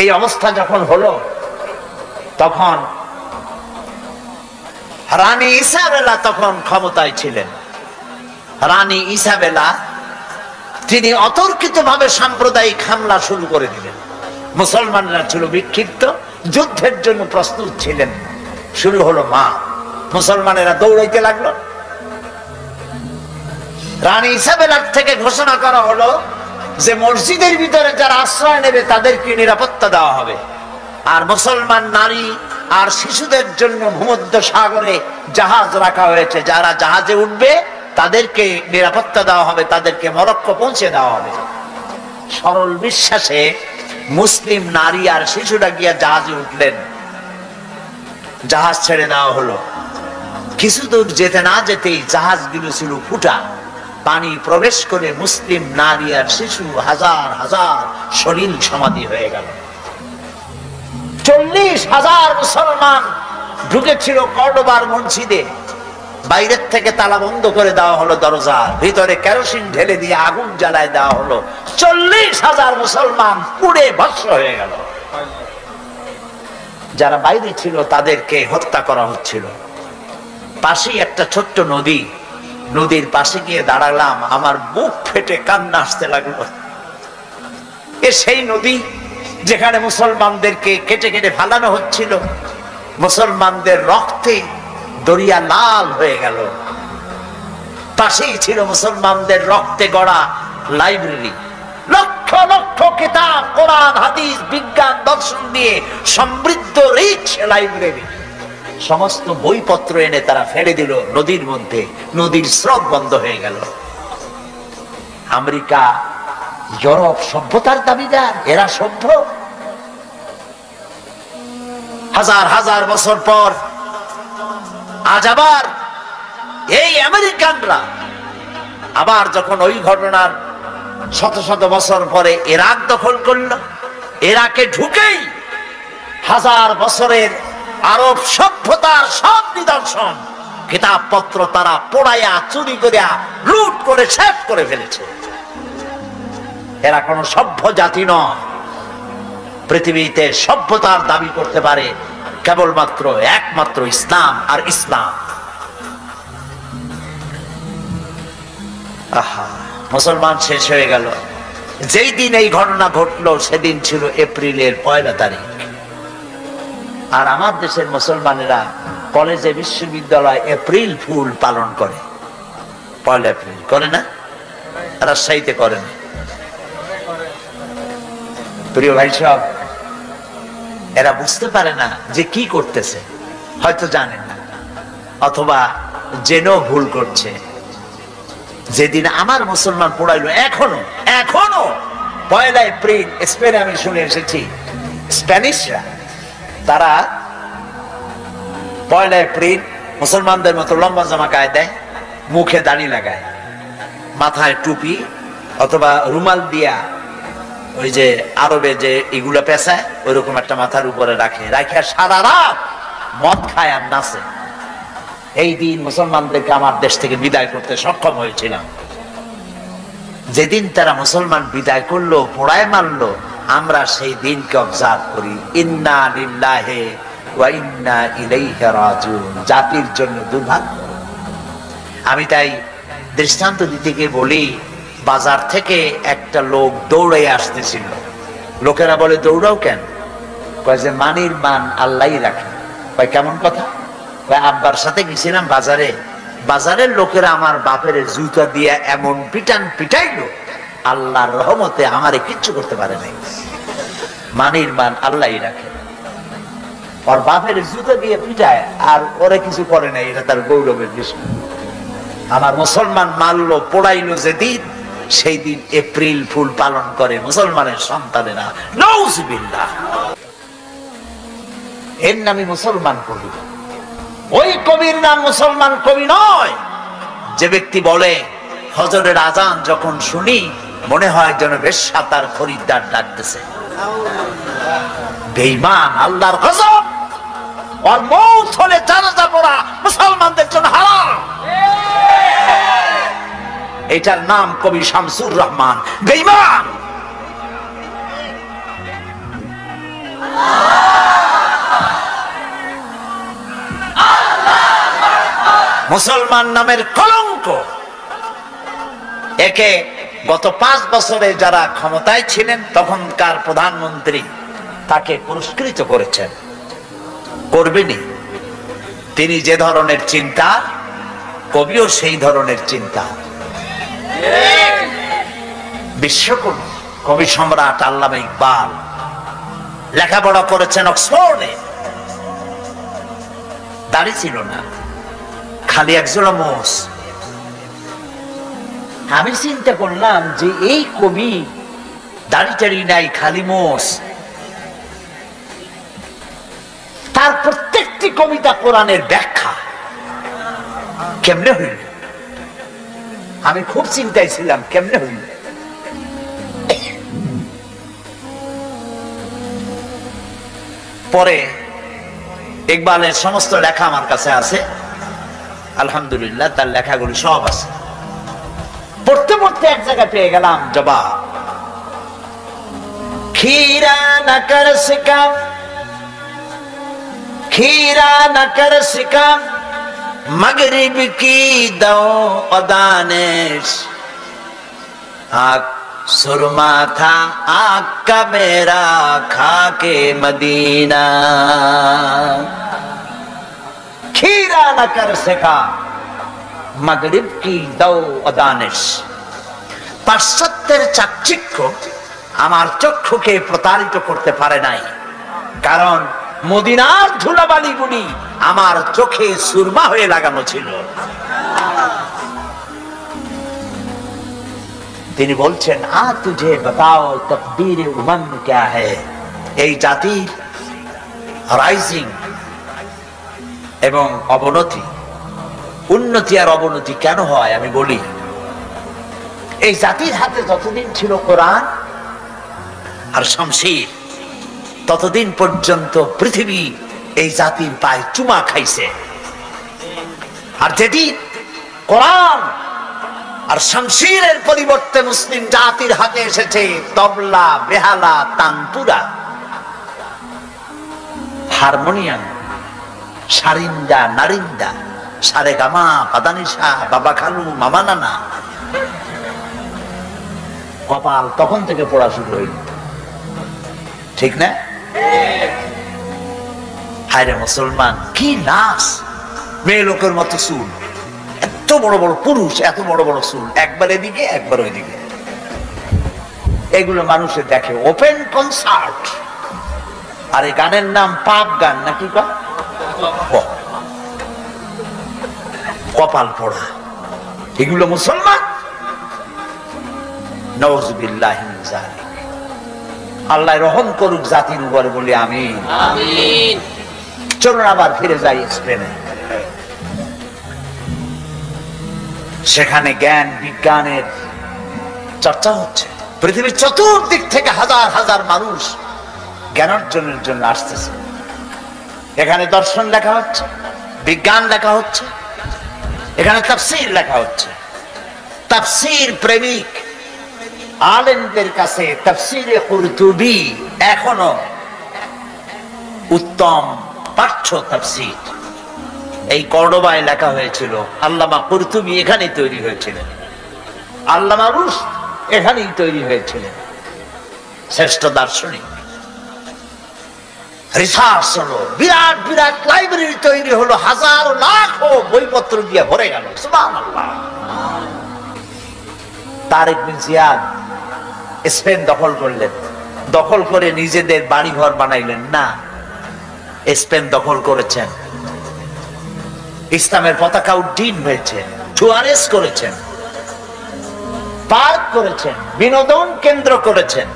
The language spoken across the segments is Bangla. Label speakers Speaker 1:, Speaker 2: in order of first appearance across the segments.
Speaker 1: এই অবস্থা যখন হলো তখন রানী ইসাবেলা তখন ক্ষমতায় ছিলেন। রানী ইসাবেলা তিনি অতর্কিতভাবে সাম্প্রদায়িক হামলা শুরু করে দিলেন। মুসলমানরা ছিল বিক্ষিপ্ত, যুদ্ধের জন্য প্রস্তুত ছিলেন। শুরু হলো মা, মুসলমানেরা দৌড়াইতে লাগলো। রানী ইসাবেলার থেকে ঘোষণা করা হলো যে মসজিদের ভিতরে যারা আশ্রয় নেবে তাদেরকে নিরাপত্তা দেওয়া হবে, আর মুসলমান নারী আর শিশুদের জন্য ভূমধ্য সাগরে জাহাজ রাখা হয়েছে, যারা জাহাজে উঠবে তাদেরকে নিরাপত্তা দেওয়া হবে, তাদেরকে মরক্কো পৌঁছে দেওয়া হবে। সরল বিশ্বাসে মুসলিম নারী আর শিশুরা গিয়া জাহাজে উঠলেন। জাহাজ ছেড়ে দেওয়া হলো। কিছু দূর যেতে না যেতেই জাহাজগুলো ছিল ফুটা, পানি প্রবেশ করে মুসলিম নারী আর শিশু হাজার হাজার শরীর সমাধি হয়ে গেল। 40,000 মুসলমান ঢুকেছিল কর্ডোবার মসজিদে। বাইরের থেকে তালা বন্ধ করে দেওয়া হলো দরজা, ভিতরে কেরোসিন ঢেলে দিয়ে আগুন জ্বালায় দেওয়া হলো। 40,000 মুসলমান পুড়ে ভস্ম হয়ে গেল। যারা বাইরে ছিল তাদেরকে হত্যা করা হচ্ছিল। পাশেই একটা ছোট্ট নদী, নদীর পাশে গিয়ে দাঁড়ালাম, আমার বুক ফেটে কান্না আসতে লাগলো। সেই নদী যেখানে মুসলমানদেরকে কেটে কেটে ফালানো হচ্ছিল, মুসলমানদের রক্তে দরিয়া লাল হয়ে গেল। পাশেই ছিল মুসলমানদের রক্তে গড়া লাইব্রেরি, লক্ষ লক্ষ কিতাব, কোরআন, হাদিস, বিজ্ঞান, দর্শন নিয়ে সমৃদ্ধ রিচ লাইব্রেরি। সমস্ত বইপত্র এনে তারা ফেলে দিল নদীর মধ্যে। নদীর স্রোত বন্ধ হয়ে গেল। আমেরিকা, ইউরোপ সভ্যতার দাবিদার, এরা সভ্য। হাজার হাজার বছর পর আজ আবার এই আমেরিকানরা আবার যখন ওই ঘটনার শত শত বছর পরে ইরাক দখল করল, ইরাকে ঢুকেই হাজার বছরের আরব সভ্যতার সব নিদর্শন, কিতাবপত্র তারা পোড়াইয়া, চুরি করিয়া, লুট করে শেষ করে ফেলেছে। এরা কোন সভ্য জাতি নয়। পৃথিবীতে সভ্যতার দাবি করতে পারে কেবলমাত্র একমাত্র ইসলাম আর ইসলাম। আহা, মুসলমান শেষ হয়ে গেল। যেই দিন এই ঘটনা ঘটলো সেদিন ছিল এপ্রিলের 1 তারিখ। আর আমার দেশের মুসলমানেরা কলেজে, বিশ্ববিদ্যালয় এপ্রিল ফুল পালন করে। 1 এপ্রিল করে না? রাজশাহীতে করে না? প্রিয় ভাই সব, এরা বুঝতে পারে না যে কি করতেছে, হয়তো জানেন না, অথবা জেনেও ভুল করছে। যেদিন আমার মুসলমান পড়াইলো, এখনো 1 এপ্রিল স্পেনে আমি শুনে এসেছি, স্প্যানিশরা তারা 1 এপ্রিল মুসলমানদের মতো লম্বা জামা গায়ে দেয়, মুখে দাড়ি লাগায়, মাথায় টুপি অথবা রুমাল দিয়া ওই যে আরবে যে এগুলা পেঁচায় ওইরকম একটা মাথার উপরে রাখে, রাখিয়া সারা রাত মদ খায় আর নাচে। এই দিন মুসলমানদেরকে আমার দেশ থেকে বিদায় করতে সক্ষম হয়েছিলাম। যেদিন তারা মুসলমান বিদায় করলো, পোড়ায় মারলো, আমরা সেই দিনকে অবজার্ভ করি। ইন্না লিল্লাহি ওয়া ইন্না ইলাইহি রাজিউন। জাতির জন্য দুর্ভাগ্য। আমি তাই দৃষ্টান্ত দিতে গিয়ে বলি, বাজার থেকে একটা লোক দৌড়ে আসতেছিল। লোকেরা বলে, দৌড়াও কেন? কয় যে মানির মান আল্লাহই রাখে। কয় কেমন কথা? কয় আব্বার সাথে গেছিলাম বাজারে, বাজারের লোকেরা আমার বাপের জুতা দিয়ে এমন পিটাইলো, আল্লাহর রহমতে আমারে কিচ্ছু করতে পারে নাই। মানির মান আল্লাহই রাখে। ওর বাপের জুতা দিয়ে পিটায় আর ওরা কিছু করে নাই, এটা তার গৌরবের বিষয়। আমার মুসলমান মারলো, পোড়াইলো যেদিন, সেই দিন এপ্রিল ফুল পালন করে মুসলমানের সন্তানেরা। নাউজুবিল্লাহ। এর নামই মুসলমান কবি। ওই কবির নাম মুসলমান কবি নয় যে ব্যক্তি বলে ফজরের আজান যখন শুনি মনে হয় যেন বেশ্যা তার খরিদ্দার ডাকতেছে। বেঈমান, আল্লাহর গজব। আর মৌত হলে জানাজা পড়া মুসলমানদের জন্য হারাম। এটার নাম কবি শামসুর রহমান। বেঈমান! মুসলমান নামের কলঙ্ক। একে গত 5 বছরে যারা ক্ষমতায় ছিলেন তখনকার প্রধানমন্ত্রী তাকে পুরস্কৃত করেছেন, করবেনি। তিনি যে ধরনের চিন্তা, কবিও সেই ধরনের চিন্তা। বিশ্বকবি কবি সম্রাট আল্লামা ইকবাল লেখাপড়া করেছেন অক্সফোর্ডে, দাড়ি ছিল না, খালি একজোড়া মোষ। আমি চিন্তা করলাম যে এই কবি দাড়ি টাড়ি নাই, খালি মোষ, তার প্রত্যেকটি কবিতা কোরআনের ব্যাখ্যা কেমনে হইল? আমি খুব চিন্তায় ছিলাম কেমনে হইল। পরে ইকবালের সমস্ত লেখা আমার কাছে আছে, আলহামদুলিল্লাহ, তার লেখাগুলি সব আছে। পড়তে পড়তে এক জায়গায় পেয়ে গেলাম জবাব। खीरा न कर सिका, खीरा न कर सिका, मगरिब की दो दानिश, आग सुरमा था आग का मेरा खाके मदीना। खीरा न कर सिका, मगरिब की दो दानिश। পাশ্চাত্যের চাকচিক্য আমার চক্ষুকে প্রতারিত করতে পারে নাই, কারণ মদিনার ধুলাবালিগুলি আমার চোখে সুরমা হয়ে লাগানো ছিল। তিনি বলছেন, আ তুঝে বাতাও তকদীর উম্মত क्या है। এই জাতির রাইজিং এবং অবনতি, উন্নতি আর অবনতি কেন হয় আমি বলি। এই জাতির হাতে যতদিন ছিল কোরআন আর শমশির, ততদিন পর্যন্ত পৃথিবী এই জাতির পায়ে চুমা খাইছে। আর যেদিন কোরআন আর শমশিরের পরিবর্তে মুসলিম জাতির হাতে এসেছে তবলা, বেহালা, তানপুরা, হারমোনিয়াম, সারিন্দা, নারিন্দা, সারে গামা, পাদানিসা, বাবা খালু, মামা নানা, কপাল তখন থেকে পড়া শুরু হইল। ঠিক না? হায়রে মুসলমান, কি নাচ! মেয়ে লোকের মতো চুল, এত বড় বড় পুরুষ, এত বড় বড় চুল, একবার এদিকে একবার ওইদিকে। এগুলো মানুষের দেখে ওপেন কনসার্ট। আর এই গানের নাম পাপ গান নাকি? কপাল পড়া এগুলো মুসলমান। নাউযুবিল্লাহি মিন যালিক। আল্লাহ রহম করুক জাতির উপরে বলি আমিন। আমিন। চলুন আবার ফিরে যাই স্পেনে। সেখানে জ্ঞান বিজ্ঞানের চর্চা হচ্ছে। পৃথিবীর চতুর্দিক থেকে হাজার হাজার মানুষ জ্ঞান অর্জনের জন্য আসতেছে। এখানে দর্শন লেখা হচ্ছে, বিজ্ঞান লেখা হচ্ছে, এখানে তাফসীর লেখা হচ্ছে। তাফসীর প্রেমিক আলেমদের কাছে তাফসীরে কুরতুবী এখনো উত্তম পাঠ্য তাফসীর। এই কর্ডোবায় লেখা হয়েছিল, আল্লামা কুরতুবী এখানেই তৈরি হয়েছিলেন, আল্লামা রুশদ এখানেই তৈরি হয়েছিলেন। শ্রেষ্ঠ দার্শনিক। রিসার্চ হলো, বিরাট বিরাট লাইব্রেরি তৈরি হলো, হাজার লাখ বইপত্র দিয়ে ভরে গেল। সুবহানাল্লাহ। তারেক বিন জিয়াদ স্পেন দখল করলেন, দখল করে নিজেদের বাড়ি ঘর বানাইলেন না, স্পেন দখল করেছেন, ইসলামের পতাকা উড্ডীন হয়েছে, টুয়ারেস করেছেন, পার্ক করেছেন, বিনোদন কেন্দ্র করেছেন,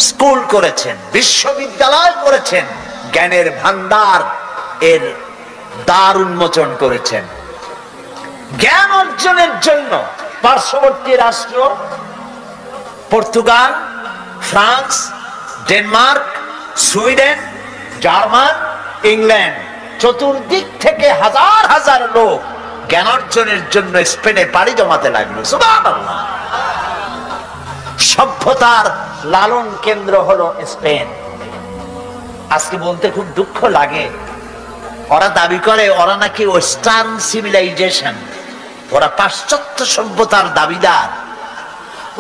Speaker 1: স্কুল করেছেন, বিশ্ববিদ্যালয় করেছেন, জ্ঞানের ভান্ডার এর দ্বার উন্মোচন করেছেন। জ্ঞান অর্জনের জন্য পার্শ্ববর্তী রাষ্ট্র Portugal, France, Denmark, Sweden, German, England, চতুর্দিক থেকে হাজার হাজার লোক জ্ঞানার্জনের জন্য স্পেনে পাড়ি জমাতে লাগলো। সুবহানাল্লাহ। সভ্যতার লালন কেন্দ্র হলো স্পেন। আজকে বলতে খুব দুঃখ লাগে, ওরা দাবি করে ওরা নাকি ওয়েস্টার্ন সিভিলাইজেশন, ওরা পাশ্চাত্য সভ্যতার দাবিদার।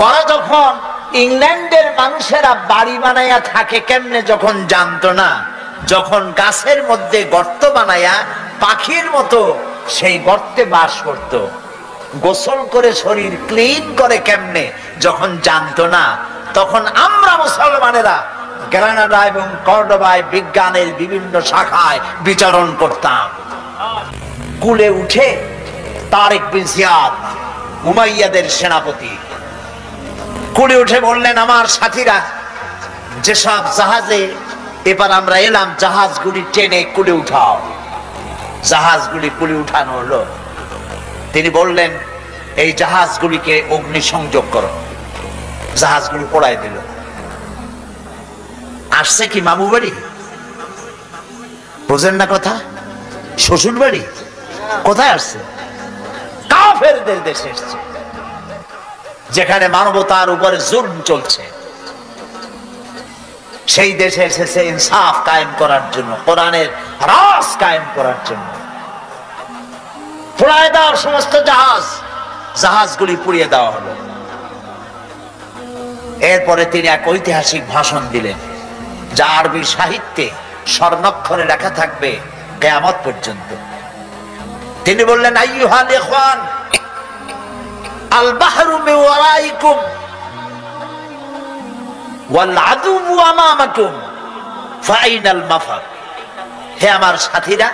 Speaker 1: ওরা যখন ইংল্যান্ডের মানুষেরা বাড়ি বানাইয়া থাকে কেমনে যখন জানতো না, যখন গাছের মধ্যে গর্ত বানাইয়া পাখির মতো সেই গর্তে বাস করত, গোসল করে শরীর ক্লিন করে কেমনে যখন জানতো না, তখন আমরা মুসলমানেরা গ্রানাডা এবং কর্ডোবায় বিজ্ঞানের বিভিন্ন শাখায় বিচরণ করতাম। কুলে উঠে তারেক বিন জিয়াদ, উমাইয়াদের সেনাপতি, কুলে উঠে বললেন, আমার সাথীরা, যেসব জাহাজে এবার আমরা এলাম জাহাজগুলি টেনে কুলে উঠাও। জাহাজগুলি কুলে উঠানো হলো। তিনি বললেন, এই জাহাজগুলিকে অগ্নিসংযোগ করো। জাহাজগুলি পোড়ায় দিল। আসছে কি মামু বাড়ি? বোঝেন না কথা? শ্বশুর বাড়ি? কোথায় আসছে? কাফেরদের দেশে এসছে, যেখানে মানবতার উপরে জুলম চলছে। সেই দেশে এসেছে ইনসাফ কায়েম করার জন্য, কোরআনের রাজ কায়েম করার জন্য। পুড়ায় দেওয়ার সমস্ত জাহাজগুলি পুড়িয়ে দেওয়া হলো। এরপরে তিনি এক ঐতিহাসিক ভাষণ দিলেন, যা আরবি সাহিত্যে স্বর্ণাক্ষরে লেখা থাকবে কিয়ামত পর্যন্ত। তিনি বললেন, আইয়ুহাল ইখওয়ান, আল বাহরু মিন ওয়ারাইকুম ওয়াল আদুউ আমামাকুম ফাআইনাল মাফার। হে আমার সাথীরা,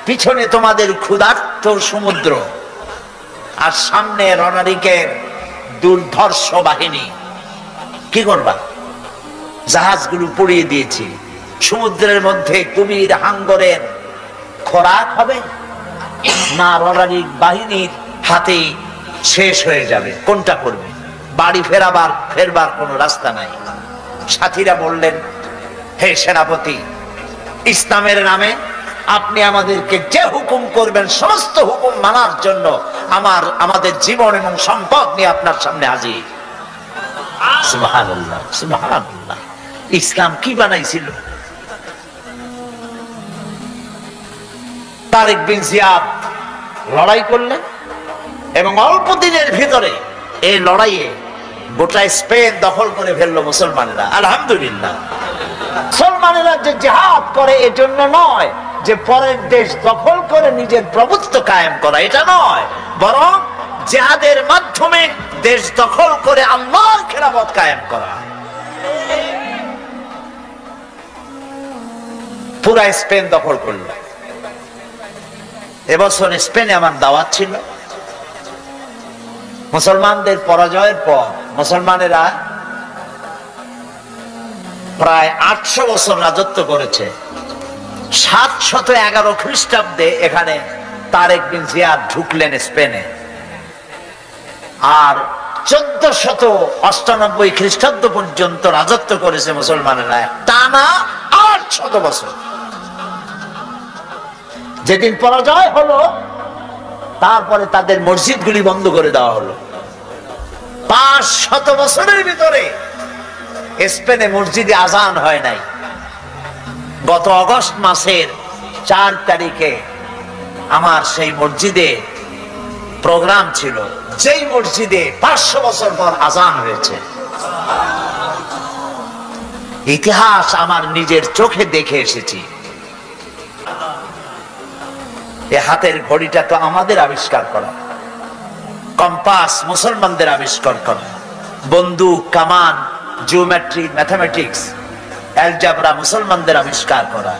Speaker 1: পিছনে তোমাদের ক্ষুধার্ত সমুদ্র, আর সামনে রণারিকের দুর্ধর্ষ বাহিনী। কি করবা? জাহাজগুলো পুড়িয়ে দিয়েছি, সমুদ্রের মধ্যে কুমির হাঙ্গরের খোরাক হবে না রণারিক বাহিনীর হাতে শেষ হয়ে যাবে? কোনটা করবে? বাড়ি ফেরবার কোনো রাস্তা নাই। সাথীরা বললেন, হে সেনাপতি, ইসলামের নামে আপনি আমাদেরকে যে হুকুম করবেন সমস্ত হুকুম মানার জন্য আমাদের জীবন এবং সম্পদ নিয়ে আপনার সামনে হাজির। সুবহানাল্লাহ, সুবহানাল্লাহ। ইসলাম কি বানাইছিল? তারেক বিন জিয়াদ লড়াই করলেন এবং অল্প দিনের ভিতরে এই লড়াইয়ে গোটা স্পেন দখল করে ফেললো মুসলমানেরা। আলহামদুলিল্লাহ। মুসলমানেরা যে জিহাদ করে এজন্য নয় যে পরের দেশ দখল করে নিজের প্রভুত্ব কায়েম করা, এটা নয়, বরং জিহাদের মাধ্যমে দেশ দখল করে আল্লাহর খেলাফত কায়েম করা। পুরা স্পেন দখল করল। এবছর স্পেনে আমার দাওয়াত ছিল। মুসলমানদের পরাজয়ের পর মুসলমানেরা প্রায় 800 বছর রাজত্ব করেছে। 711 খ্রিস্টাব্দে এখানে তারেক বিন জিয়াদ ঢুকলেন স্পেনে, আর 1498 খ্রিস্টাব্দ পর্যন্ত রাজত্ব করেছে মুসলমানেরা, টানা 800 বছর। যেদিন পরাজয় হলো তারপরে তাদের মসজিদগুলি বন্ধ করে দেওয়া হলো। 500 বছরের ভিতরে স্পেনে মসজিদে আজান হয় নাই। গত অগস্ট মাসের 4 তারিখে আমার সেই মসজিদে প্রোগ্রাম ছিল, যেই মসজিদে 500 বছর পর আজান হয়েছে। ইতিহাস আমার নিজের চোখে দেখে এসেছি। এ হাতের ঘড়িটা তো আমাদের আবিষ্কার করা, কম্পাস মুসলমানদের আবিষ্কার করা, বন্দুক, কামান, জিওমেট্রি, ম্যাথমেটিক্স, অ্যালজাবরা মুসলমানদের আবিষ্কার করা,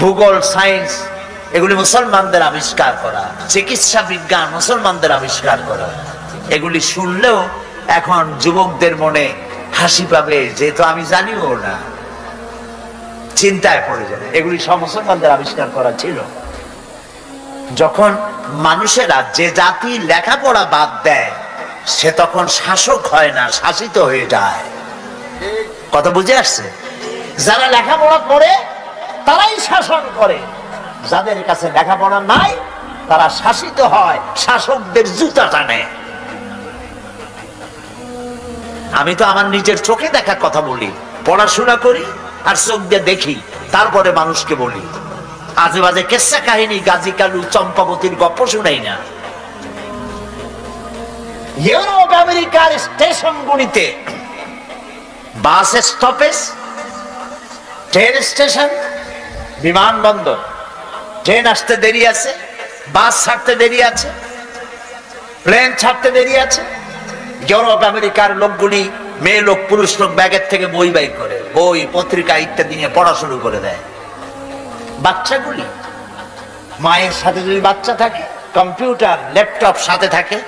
Speaker 1: ভূগোল, সায়েন্স এগুলি মুসলমানদের আবিষ্কার করা, চিকিৎসা বিজ্ঞান মুসলমানদের আবিষ্কার করা। এগুলি শুনলেও এখন যুবকদের মনে হাসি পাবে, যেহেতু আমি জানিও না, চিন্তায় পড়ে যাবে। এগুলি সব মুসলমানদের আবিষ্কার করা ছিল। যখন মানুষেরা, যে জাতি লেখাপড়া বাদ দেয়, সে তখন শাসক হয় না, শাসিত হয়ে যায়। কথা বুঝে আসছে? যারা লেখাপড়া করে তারাই শাসন করে, যাদের কাছে লেখাপড়া নাই তারা শাসিত হয়, শাসকদের জুতা টানে। আমি তো আমার নিজের চোখে দেখার কথা বলি, পড়াশোনা করি আর চোখ দিয়ে দেখি, তারপরে মানুষকে বলি। আজে বাজে কেসা কাহিনী, গাজী কালু, চম্পাবতীর গল্প শুনাই না। ইউরোপ আমেরিকার স্টেশন গুলিতে বাস স্টপেজ, ট্রেন স্টেশন, বিমানবন্দর, ট্রেন আসতে দেরি আছে, বাস ছাড়তে দেরি আছে, প্লেন ছাড়তে দেরি আছে। ইউরোপ আমেরিকার লোকগুলি, মেয়ে লোক পুরুষ লোক, ব্যাগের থেকে বই বাইর করে, বই পত্রিকা ইত্যাদি নিয়ে পড়া শুরু করে দেয়। বাচ্চাগুলি, মায়ের সাথে যদি বাচ্চা থাকে, কম্পিউটার ল্যাপটপ সাথে থাকে,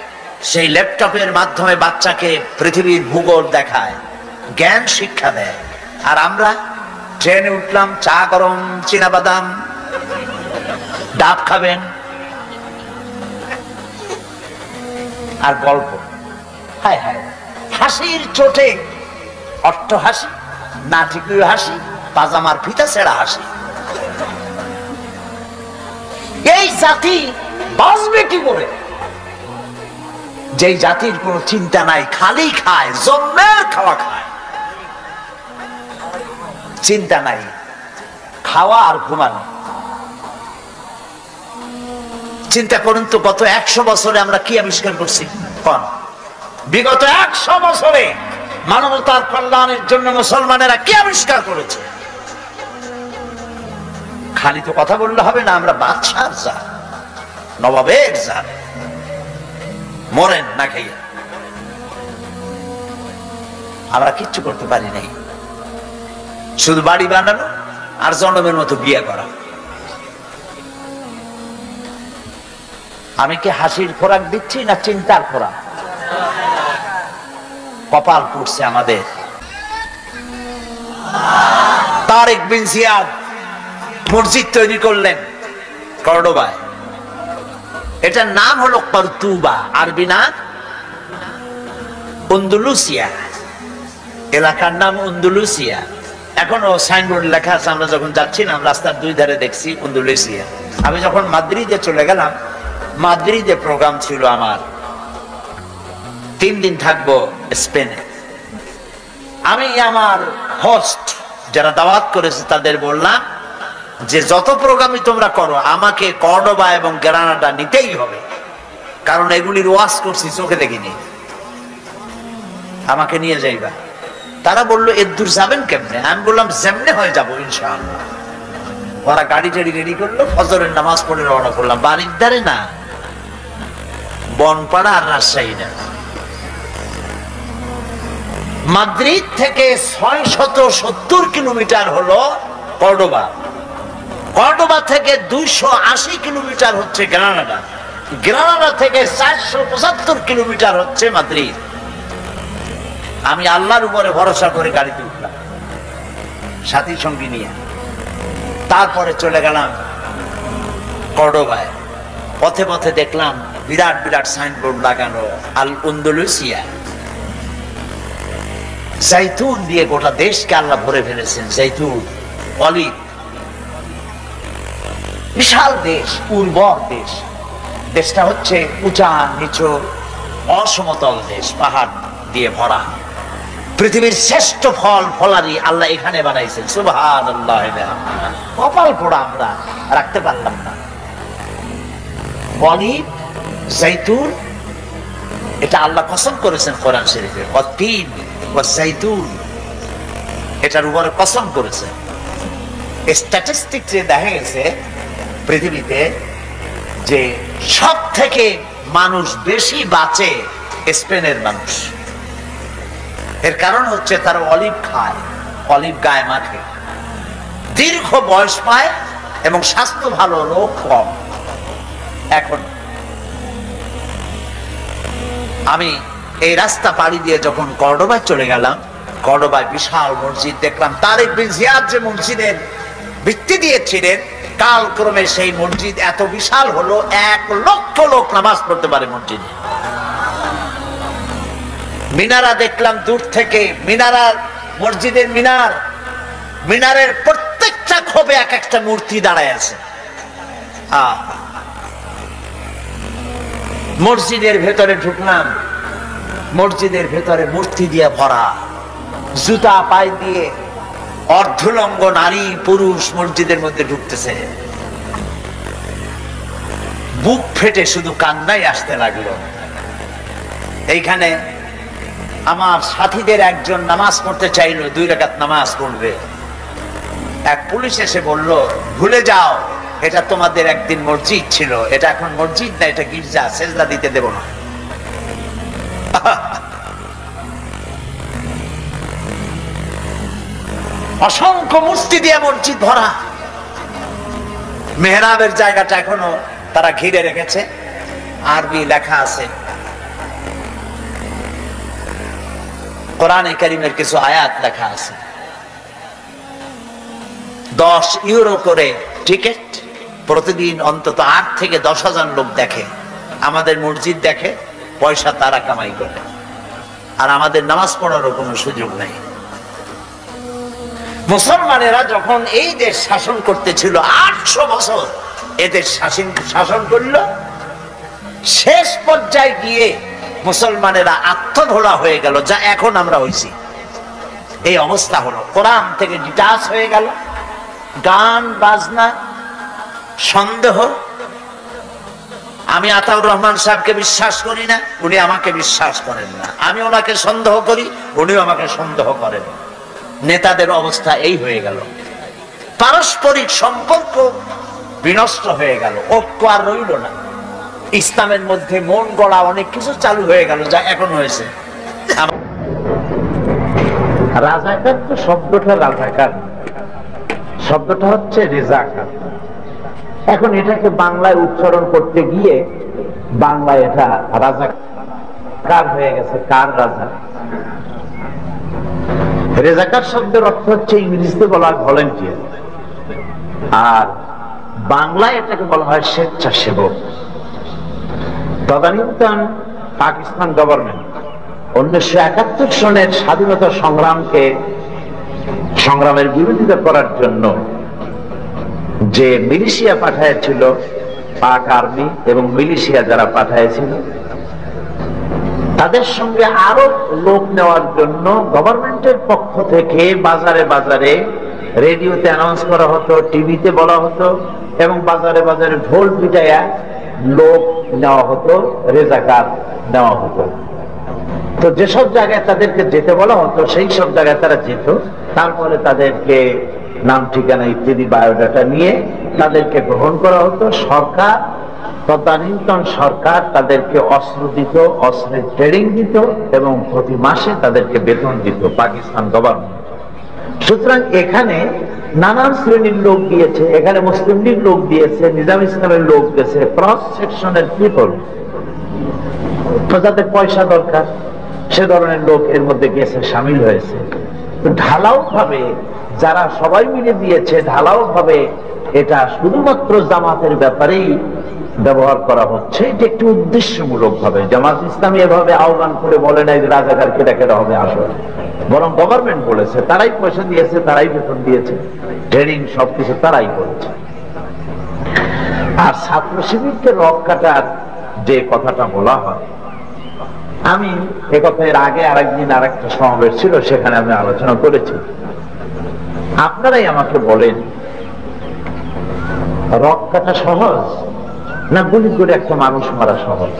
Speaker 1: সেই ল্যাপটপের মাধ্যমে বাচ্চাকে পৃথিবীর ভূগোল দেখায়, জ্ঞান শিক্ষা দেয়। আর আমরা ট্রেনে উঠলাম, চা গরম, চীনাবাদাম, ডাব খাবেন আর গল্প। হায় হায়, হাসির চোটে অট্ট হাসি, নাটকীয় হাসি, পাজামার ফিতা ছেঁড়া হাসি। এই জাতি বাঁচবে কি করে? যেই জাতির কোনো চিন্তা নাই, খালি খায়, জন্মের খাওয়া খায়, চিন্তা নাই, খাওয়া আর ঘুমানো। চিন্তা করুন তো, গত 100 বছরে আমরা কি আবিষ্কার করছি? বিগত 100 বছরে মানবতার কল্যাণের জন্য মুসলমানেরা কি আবিষ্কার করেছে? খালি তো কথা বললে হবে না। আমরা বাদশার জাত, নবাবের জাত, মরেন না খাইয়া। আমরা কিচ্ছু করতে পারি নাই, শুধু বাড়ি বানানো আর জনমের মতো বিয়ে করা। আমি কি হাসির খোরাক দিচ্ছি না চিন্তার খোরাক? কপাল পুড়ছে আমাদের। তারেক বিন জিয়াদ মসজিদ তৈরি করলেন কর্ডোবায়। এটার নাম হলো কর্তুবা, আরবি নাম আন্দালুসিয়া, এলাকার নাম আন্দালুসিয়া। এখনো সাইনবোর্ড লেখা আছে, আমরা যখন যাচ্ছিলাম রাস্তার দুই ধারে দেখছি আন্দালুসিয়া। আমি যখন মাদ্রিদে চলে গেলাম, মাদ্রিদে প্রোগ্রাম ছিল আমার, 3 দিন থাকবো স্পেনে। আমি আমার হোস্ট যারা দাওয়াত করেছে তাদের বললাম যে যত প্রোগ্রামই তোমরা করো, আমাকে কর্ডোবা এবং গ্রানাডা নিতেই হবে, কারণ এগুলির ওয়াজ করছি, চোখে দেখিনি, আমাকে নিয়ে যাইবা। তারা বললো এর দূর যাবেন কেমনে? আমি বললাম যেমনে হয়ে যাবো ইনশাআল্লাহ। ওরা গাড়ি টাড়ি রেডি করলো, ফজরের নামাজ পড়ে রওনা করলাম। বাড়ির ধারে না, বনপাড়া আর রাজশাহী না। মাদ্রিদ থেকে 670 কিলোমিটার হলো কর্ডোবা। কর্ডোবা থেকে 280 কিলোমিটার হচ্ছে গ্রানাডা। গ্রানাডা থেকে 475 কিলোমিটার হচ্ছে মাদ্রিদ। আমি আল্লাহর উপরে ভরসা করে গাড়িতে উঠলাম সাথী সঙ্গী নিয়ে। তারপরে চলে গেলাম কর্ডোবায়। পথে পথে দেখলাম বিরাট বিরাট সাইনবোর্ড লাগানো, আল আন্দালুসিয়া। জৈতুন দিয়ে গোটা দেশকে আল্লাহ ভরে ফেলেছেন, জৈতুন, অলিভ। বিশাল দেশ, উর্বর দেশ। দেশটা হচ্ছে উঁচা নিচু অসমতল দেশ, পাহাড় দিয়ে ভরা। পৃথিবীর শ্রেষ্ঠ ফল ফলারি আল্লাহ এখানে বানাইছেন, সুবহানাল্লাহ। কপাল পোড়া আমরা রাখতে পারলাম না। অলিভ, জৈতুন, এটা আল্লাহ কসম করেছেন কোরআন শরীফে, ওয়াতিন ওয়া জাইতুন, এটার উপরে কসম করেছেন। স্ট্যাটিস্টিক্সে দেখা গেছে পৃথিবীতে যে সব থেকে মানুষ বেশি বাঁচে স্পেনের মানুষ। এর কারণ হচ্ছে তারা অলিভ খায়, অলিভ গায়ে মাখে, দীর্ঘ বয়স পায় এবং স্বাস্থ্য ভালো, রোগ কম। এখন আমি এই রাস্তা পাড়ি দিয়ে যখন কর্ডোবায় চলে গেলাম, কর্ডোবায় বিশাল মসজিদ দেখলাম। তারেক বিন জিয়াদ যে মসজিদের ভিত্তি দিয়েছিলেন, কালক্রমে সেই মসজিদ এত বিশাল হলো, 1 লক্ষ লোক নামাজ পড়তে পারে মসজিদে। মিনারা দেখলাম দূর থেকে, মিনারার, মসজিদের মিনার, মিনারের প্রত্যেকটা খোপে এক একটা মূর্তি দাঁড়ায় আছে। মসজিদের ভেতরে ঢুকলাম, মসজিদের ভেতরে মূর্তি দিয়ে ভরা, জুতা পায়ে দিয়ে অর্ধলঙ্গ নারী পুরুষ মসজিদের মধ্যে ঢুকতেছে। বুক ফেটে শুধু কান্নাই আসতে লাগলো। এইখানে আমার সাথীদের একজন নামাজ পড়তে চাইলো, 2 রাকাত নামাজ পড়বে। এক পুলিশ এসে বলল, ভুলে যাও, এটা তোমাদের একদিন মসজিদ ছিল, এটা এখন মসজিদ না, এটা গির্জা, সেজদা দিতে দেব না। অসংখ্য মূর্তি দিয়ে মসজিদ ভরা। মেহরাবের জায়গাটা এখনো তারা ঘিরে রেখেছে, আরবি লেখা আছে, কোরআনে কারীমের কিছু আয়াত লেখা আছে। 10 ইউরো করে টিকিট, প্রতিদিন অন্তত 8 থেকে 10,000 লোক দেখে। আমাদের মসজিদ দেখে, পয়সা তারা কামাই করে, আর আমাদের নামাজ পড়ারও কোনো সুযোগ নেই। মুসলমানেরা যখন এই দেশ শাসন করতেছিল 800 বছর, এদের শাসন করল, শেষ পর্যায়ে গিয়ে মুসলমানেরা আত্মধরা হয়ে গেল, যা এখন আমরা হইছি। এই অবস্থা হলো, কোরআন থেকে ডিটাচ হয়ে গেল, গান বাজনা, সন্দেহ। আমি আতাউর রহমান সাহেবকে বিশ্বাস করি না, উনি আমাকে বিশ্বাস করেন না। আমি ওনাকে সন্দেহ করি, উনিও আমাকে সন্দেহ করেন। নেতাদের অবস্থা এই হয়ে গেল, পারস্পরিক সম্পর্ক বিনষ্ট হয়ে গেল, ঐক্য আর রইল না। ইসলামের মধ্যে মন গড়া অনেক কিছু চালু হয়ে গেল, যা এখন হয়েছে। রাজাকার তো শব্দটা রাজাকার, শব্দটা হচ্ছে রেজাকার। এখন এটাকে বাংলায় উচ্চারণ করতে গিয়ে বাংলায় এটা রাজাকার হয়ে গেছে। কার রাজা? রেজাকার শব্দের অর্থ হচ্ছে ইংরেজিতে বলা হয় ভলেন্টিয়ার, আর বাংলায় এটাকে বলা হয় স্বেচ্ছাসেবক। তদানীন্তন পাকিস্তান গভর্নমেন্ট 1971 সনের স্বাধীনতা সংগ্রামের বিরোধিতা করার জন্য যে মিলিশিয়া পাঠাইছিল, পাক আর্মি এবং মিলিশিয়া যারা পাঠাইছিল, তাদের সঙ্গে আরো লোক নেওয়ার জন্য গভর্নমেন্টের পক্ষ থেকে বাজারে বাজারে, রেডিওতে অ্যানাউন্স করা হতো, টিভিতে বলা হতো, এবং বাজারে বাজারে ঢোল পিটাইয়া লোক নেওয়া হতো, রেজাকার নেওয়া হতো। তো যেসব জায়গায় তাদেরকে যেতে বলা হতো সেই সব জায়গায় তারা যেত। তারপরে তাদেরকে নাম ঠিকানা ইত্যাদি বায়োডাটা নিয়ে তাদেরকে গ্রহণ করা হতো। সরকার, তদানীন্তন সরকার তাদেরকে অস্ত্র দিত, অস্ত্রের ট্রেনিং দিত, এবং প্রতি মাসে তাদেরকে বেতন দিত পাকিস্তান গভর্নমেন্ট। সুতরাং এখানে নানান শ্রেণীর লোক দিয়েছে, এখানে মুসলিম লীগ লোক দিয়েছে, নিজাম ইসলামের লোক দিয়েছে, ক্রস সেকশনের পিপল, যাদের পয়সা দরকার সে ধরনের লোক এর মধ্যে গেছে, সামিল হয়েছে। ঢালাও ভাবে যারা সবাই মিলে দিয়েছে, ঢালাও ভাবে এটা শুধুমাত্র জামাতের ব্যাপারেই ব্যবহার করা হচ্ছে। এটা একটু উদ্দেশ্যমূলক ভাবে। জামাত ইসলামী এভাবে আহ্বান করে বলে নাই রাজাকার কেটা কেটা হবে আসলে, বরং গভর্নমেন্ট বলেছে, তারাই পয়সা দিয়েছে, তারাই বেতন দিয়েছে, ট্রেনিং সবকিছু তারাই করেছে। আর ছাত্র শিবিরকে রক কাটার যে কথাটা বলা হয়, আমি একথা এর আগে আরেকদিন আরেকটা সমাবেশ ছিল, সেখানে আমি আলোচনা করেছি। আপনারাই আমাকে বলেন, রক কাটা সহজ না গুলি করে একটা মানুষ মারা সহজ?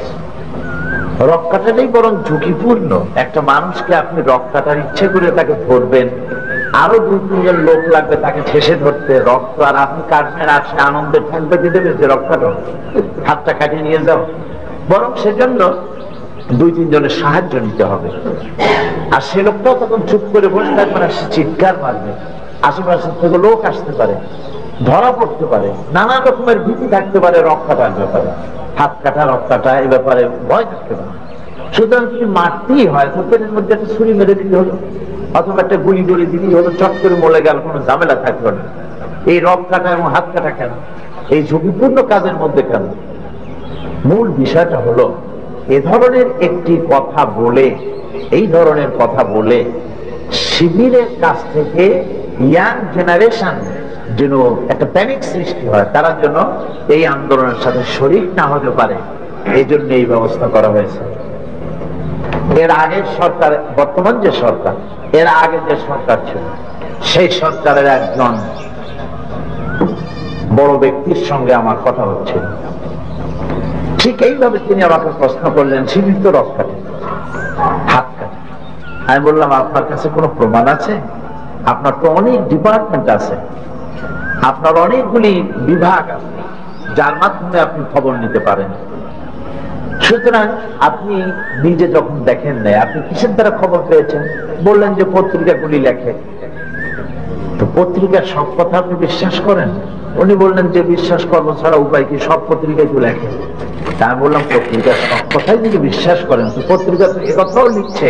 Speaker 1: রক কাটাটাই বরং ঝুঁকিপূর্ণ। একটা মানুষকে আপনি রক কাটার ইচ্ছে করে তাকে ধরবেন, আরো 2-3 জন লোক লাগবে তাকে ঠেসে ধরতে, রক্ত, আর আপনি কাটবেন, আর সে আনন্দের ঠেলতে দেবে যে রক কাটো, হাতটা কাটিয়ে নিয়ে যাও। বরং সেজন্য 2-3 জনের সাহায্য নিতে হবে। আর সে লোকটাও তখন চুপ করে বসে থাকবে না, সে চিৎকার মারবে, আশেপাশে থেকে লোক আসতে পারে, ধরা পড়তে পারে, নানা রকমের ভীতি থাকতে পারে রক কাটার ব্যাপারে, হাত কাটা, রক কাটা, এই ব্যাপারে ভয় থাকতে পারে। সুতরাং যদি মারতেই হয় তো পেটের মধ্যে একটা ছুরি মেরে দিতে হলো, অথবা একটা গুলি করে দিলেই হলো, চট করে মরে গেল, কোনো ঝামেলা থাকলো না। এই রক কাটা এবং হাত কাটা কেন? এই ঝুঁকিপূর্ণ কাজের মধ্যে কেন? মূল বিষয়টা হলো, এ ধরনের একটি কথা বলে, এই ধরনের কথা বলে শিবিরের কাছ থেকে ইয়াং জেনারেশন যেন একটা প্যানিক সৃষ্টি হয়, তারা যেন এই আন্দোলনের সাথে শরীক না হতে পারে, এই জন্য এই ব্যবস্থা করা হয়েছে। এর আগের সরকার, বর্তমান যে সরকার, এর আগে যে সরকার ছিল, সেই সরকারের একজন বড় ব্যক্তির সঙ্গে আমার কথা হচ্ছিল। ঠিক এইভাবে তিনি আমাকে প্রশ্ন করলেন, সীমিত রথ কাটে, হাত কাটে। আমি বললাম, আপনার কাছে কোনো প্রমাণ আছে? আপনার তো অনেক ডিপার্টমেন্ট আছে, আপনার অনেকগুলি বিভাগ আছে, যার মাধ্যমে আপনি খবর নিতে পারেন। সুতরাং আপনি নিজে যখন দেখেন না, আপনি কিসের দ্বারা খবর পেয়েছেন? বললেন যে পত্রিকাগুলি লেখে। তো পত্রিকার সব কথা আপনি বিশ্বাস করেন? উনি বললেন যে বিশ্বাস করবো ছাড়া উপায় কি, সব পত্রিকায় তো লেখে। তা আমি বললাম, পত্রিকার সব কথাই যদি বিশ্বাস করেন, তো পত্রিকা তো একথাও লিখছে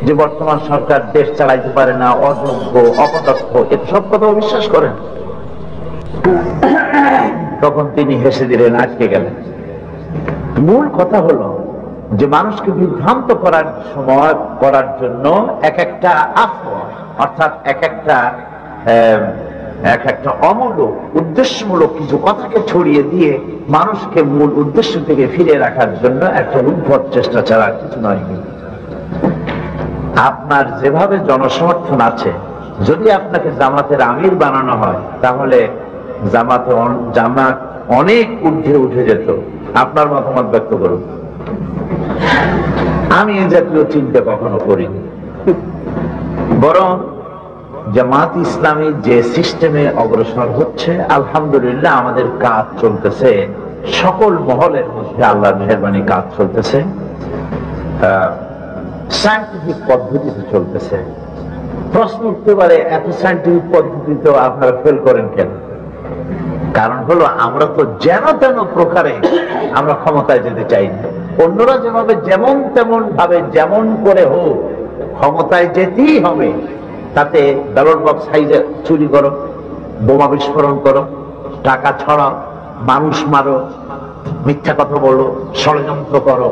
Speaker 1: যে বর্তমান সরকার দেশ চালাইতে পারে না, অযোগ্য, অপদস্থ, এত সব কথাও বিশ্বাস করেন? তখন তিনি হেসে দিলেন, আটকে গেলেন। মূল কথা হলো যে মানুষকে বিভ্রান্ত করার সময় করার জন্য এক একটা আফওয়া, অর্থাৎ এক একটা অমূলক উদ্দেশ্যমূলক কিছু কথাকে ছড়িয়ে দিয়ে মানুষকে মূল উদ্দেশ্য থেকে ফিরে রাখার জন্য একটা উদ্ভট চেষ্টা ছাড়া কিছু নয়। আপনার যেভাবে জনসমর্থন আছে, যদি আপনাকে জামাতের আমির বানানো হয়, তাহলে জামাত অনেক ঊর্ধ্বে উঠে যেত। আপনার মতামত ব্যক্ত করুন। আমি এই জাতীয় চিন্তা কখনো করিনি, বরং জামাত ইসলামী যে সিস্টেমে অগ্রসর হচ্ছে, আলহামদুলিল্লাহ আমাদের কাজ চলতেছে, সকল মহলের মধ্যে আল্লাহর মেহেরবানি কাজ চলতেছে, সায়েন্টিফিক পদ্ধতিতে চলতেছে। প্রশ্ন উঠতে পারে, এত সায়েন্টিফিক পদ্ধতিতে আপনারা ফেল করেন কেন? কারণ হলো, আমরা তো যেন তেন প্রকারে আমরা ক্ষমতায় যেতে চাই না। অন্যরা যেভাবে যেমন তেমন ভাবে যেমন করে হোক ক্ষমতায় যেতেই হবে, তাতে ব্যালট বক্স সাইজে চুরি করো, বোমা বিস্ফোরণ করো, টাকা ছড়াও, মানুষ মারো, মিথ্যা কথা বলো, ষড়যন্ত্র করো।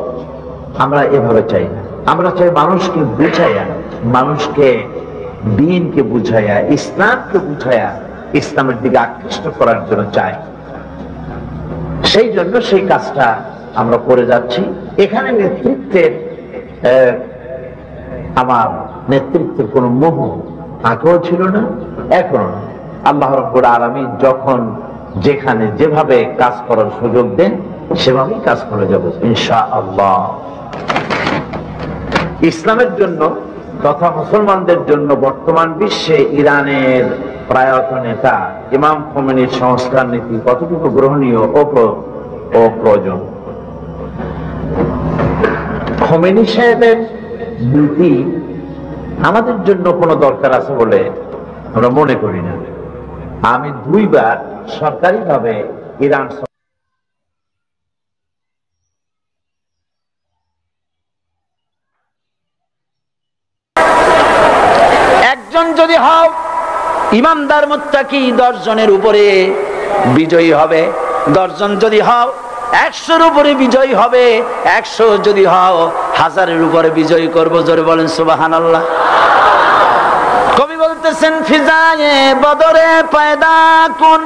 Speaker 1: আমরা এভাবে চাই না। আমরা চাই মানুষকে বুঝাইয়া, মানুষকে দ্বীনকে বুঝাইয়া, ইসলামকে বুঝাইয়া ইসলামের দিকে আকৃষ্ট করার জন্য চাই। সেই জন্য সেই কাজটা আমরা করে যাচ্ছি। এখানে আমার নেতৃত্বের কোন মোহ আগেও ছিল না, এখনো না। আল্লাহ রাব্বুল আলামিন যখন যেখানে যেভাবে কাজ করার সুযোগ দেন, সেভাবেই কাজ করে যাব ইনশাআল্লাহ। ইসলামের জন্য তথা মুসলমানদের জন্য বর্তমান বিশ্বে ইরানের প্রয়াত নেতা ইমাম খোমেনির সংস্কার নীতি কতটুকু গ্রহণীয় ও প্রয়োজন। খোমেনি সাহেবের নীতি আমাদের জন্য কোনো দরকার আছে বলে আমরা মনে করি না। আমি 2 বার সরকারিভাবে ইরান একজন যদি হও ইমানদার মুত্তাকি 10 জনের উপরে বিজয়ী হবে, 10 জন যদি হও 100-এর উপরে বিজয়ী হবে, 100 যদি হও 1000-এর উপরে বিজয়ী করব। জোরে বলেন সুবহানাল্লাহ। কবি বলতেছেন, ফিজায়ে বদরে পয়দা কুন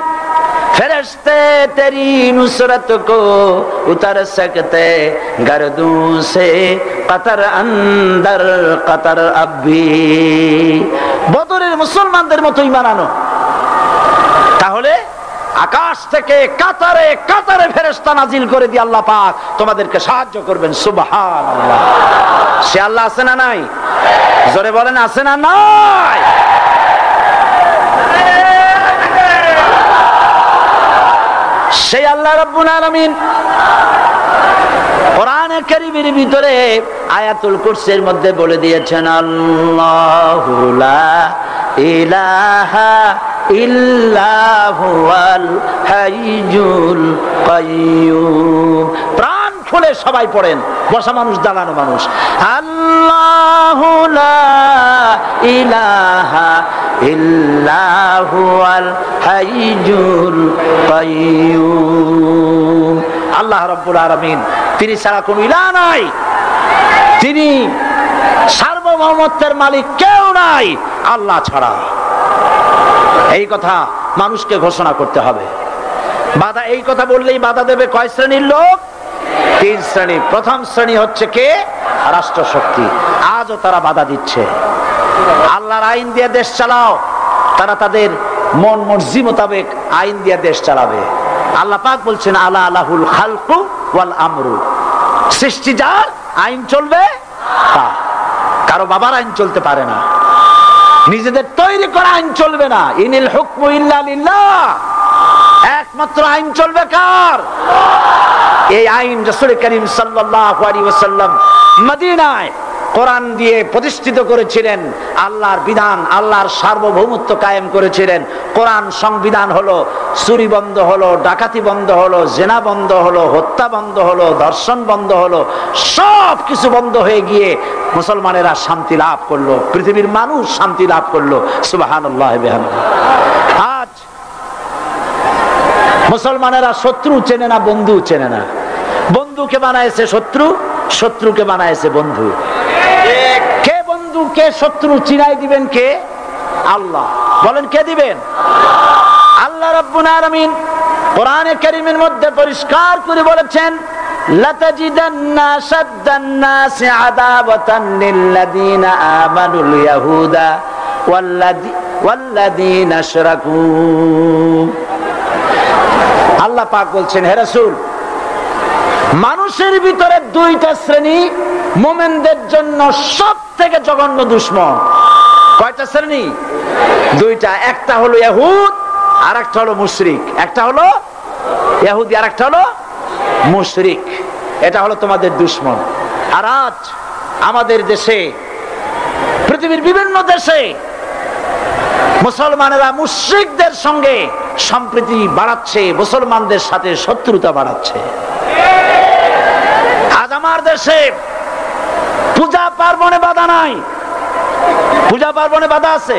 Speaker 1: ফেরেশতে তেরি নুসরত কো উতার सकते गर्दों से कतर अंदर कतर अभी। বদরের মুসলমানদের মতো ঈমান আনো, তাহলে আকাশ থেকে কাতারে কাতারে ফেরেশতা নাজিল করে দিয়ে আল্লাহ পাক তোমাদেরকে সাহায্য করবেন। সুবহানাল্লাহ। সে আল্লাহ আছে না নাই? জোরে বলেন, আছে না নাই? সেই আল্লাহ রাব্বুল আলামিন কোরআনে কারীমের ভিতরে আয়াতুল কুরসির মধ্যে বলে দিয়েছেন, আল্লাহু লা ইলাহা ইল্লা হুয়াল হাইয়ুল কাইয়্যুম। প্রাণ খুলে সবাই পড়েন, বসা মানুষ, দাঁড়ানো মানুষ। আল্লাহু লা ইলাহা ইল্লা হুয়াল হাইয়ুল কাইয়্যুম। আল্লাহ রাব্বুল আলামিন, তিনি ছাড়া কোনো ইলাহ নাই, তিনি সার্বভৌমত্বের মালিক কেউ নাই আল্লাহ ছাড়া। এই কথা
Speaker 2: মানুষকে ঘোষণা করতে হবে। বাধা, এই কথা বললেই বাধা দেবে কয় শ্রেণীর লোক? 3 শ্রেণী। প্রথম শ্রেণী হচ্ছে কে? রাষ্ট্রশক্তি। আজও তারা বাধা দিচ্ছে। আল্লাহর আইন দিয়ে দেশ চালাও, তারা তাদের মন মর্জি মোতাবেক আইন দিয়ে দেশ চালাবে। আল্লাহ পাক বলছেন আলা আলাহুল খালকু ওয়াল আমরু, সৃষ্টি যার, আইন চলবে তার। কারো বাবার আইন চলতে পারে না, নিজেদের তৈরি করা আইন চলবে না। ইনিল হুকমু ইল্লা লিল্লাহ, একমাত্র আইন চলবে কার? এই আইন রাসূল করিম সাল্লাল্লাহু আলাইহি ওয়াসাল্লাম মদিনায় কোরআন দিয়ে প্রতিষ্ঠিত করেছিলেন। আল্লাহর বিধান, আল্লাহর সার্বভৌমত্ব কায়েম করেছিলেন। কোরআন সংবিধান হলো, চুরি বন্ধ হলো, ডাকাতি বন্ধ হলো, জেনা বন্ধ হলো, হত্যা বন্ধ হলো, ধর্ষণ বন্ধ হলো, সব কিছু বন্ধ হয়ে গিয়ে মুসলমানেরা শান্তি লাভ করলো, পৃথিবীর মানুষ শান্তি লাভ করলো। সুবহানাল্লাহ বিহামদিহি। আজ মুসলমানেরা শত্রু চেনে না, বন্ধু চেনে না। বন্ধুকে বানাইছে শত্রু, শত্রুকে বানাইছে বন্ধু। কে বন্ধু কে শত্রু চিনাই দিবেন কে? আল্লাহ। বলেন কে দিবেন? আল্লাহ রাব্বুল আলামিন কোরআনে কারীমের মধ্যে পরিষ্কার করে বলেছেন লাতাজিদান্না শাদ্দান নাসি আদাওয়াতান লিল্লাযীনা আমানুল ইয়াহুদা ওয়াল্লাযীনা আশরাকু। আল্লাহ পাক বলছেন, হে রাসূল, মানুষের ভিতরে 2টা শ্রেণী মুমিনদের জন্য সবথেকে জঘন্য দুশমন। কয়টা শ্রেণী? 2টা। একটা হলো ইহুদ, আর একটা হলো মুশরিক। একটা হলো ইহুদি, আর একটা হলো মুশরিক। এটা হলো তোমাদের দুশমন। আর আজ আমাদের দেশে, পৃথিবীর বিভিন্ন দেশে মুসলমানেরা মুশরিকদের সঙ্গে সম্প্রীতি বাড়াচ্ছে, মুসলমানদের সাথে শত্রুতা বাড়াচ্ছে। আজ আমার দেশে পূজা পার্বণে বাধা নাই। পূজা পার্বণে বাধা আছে?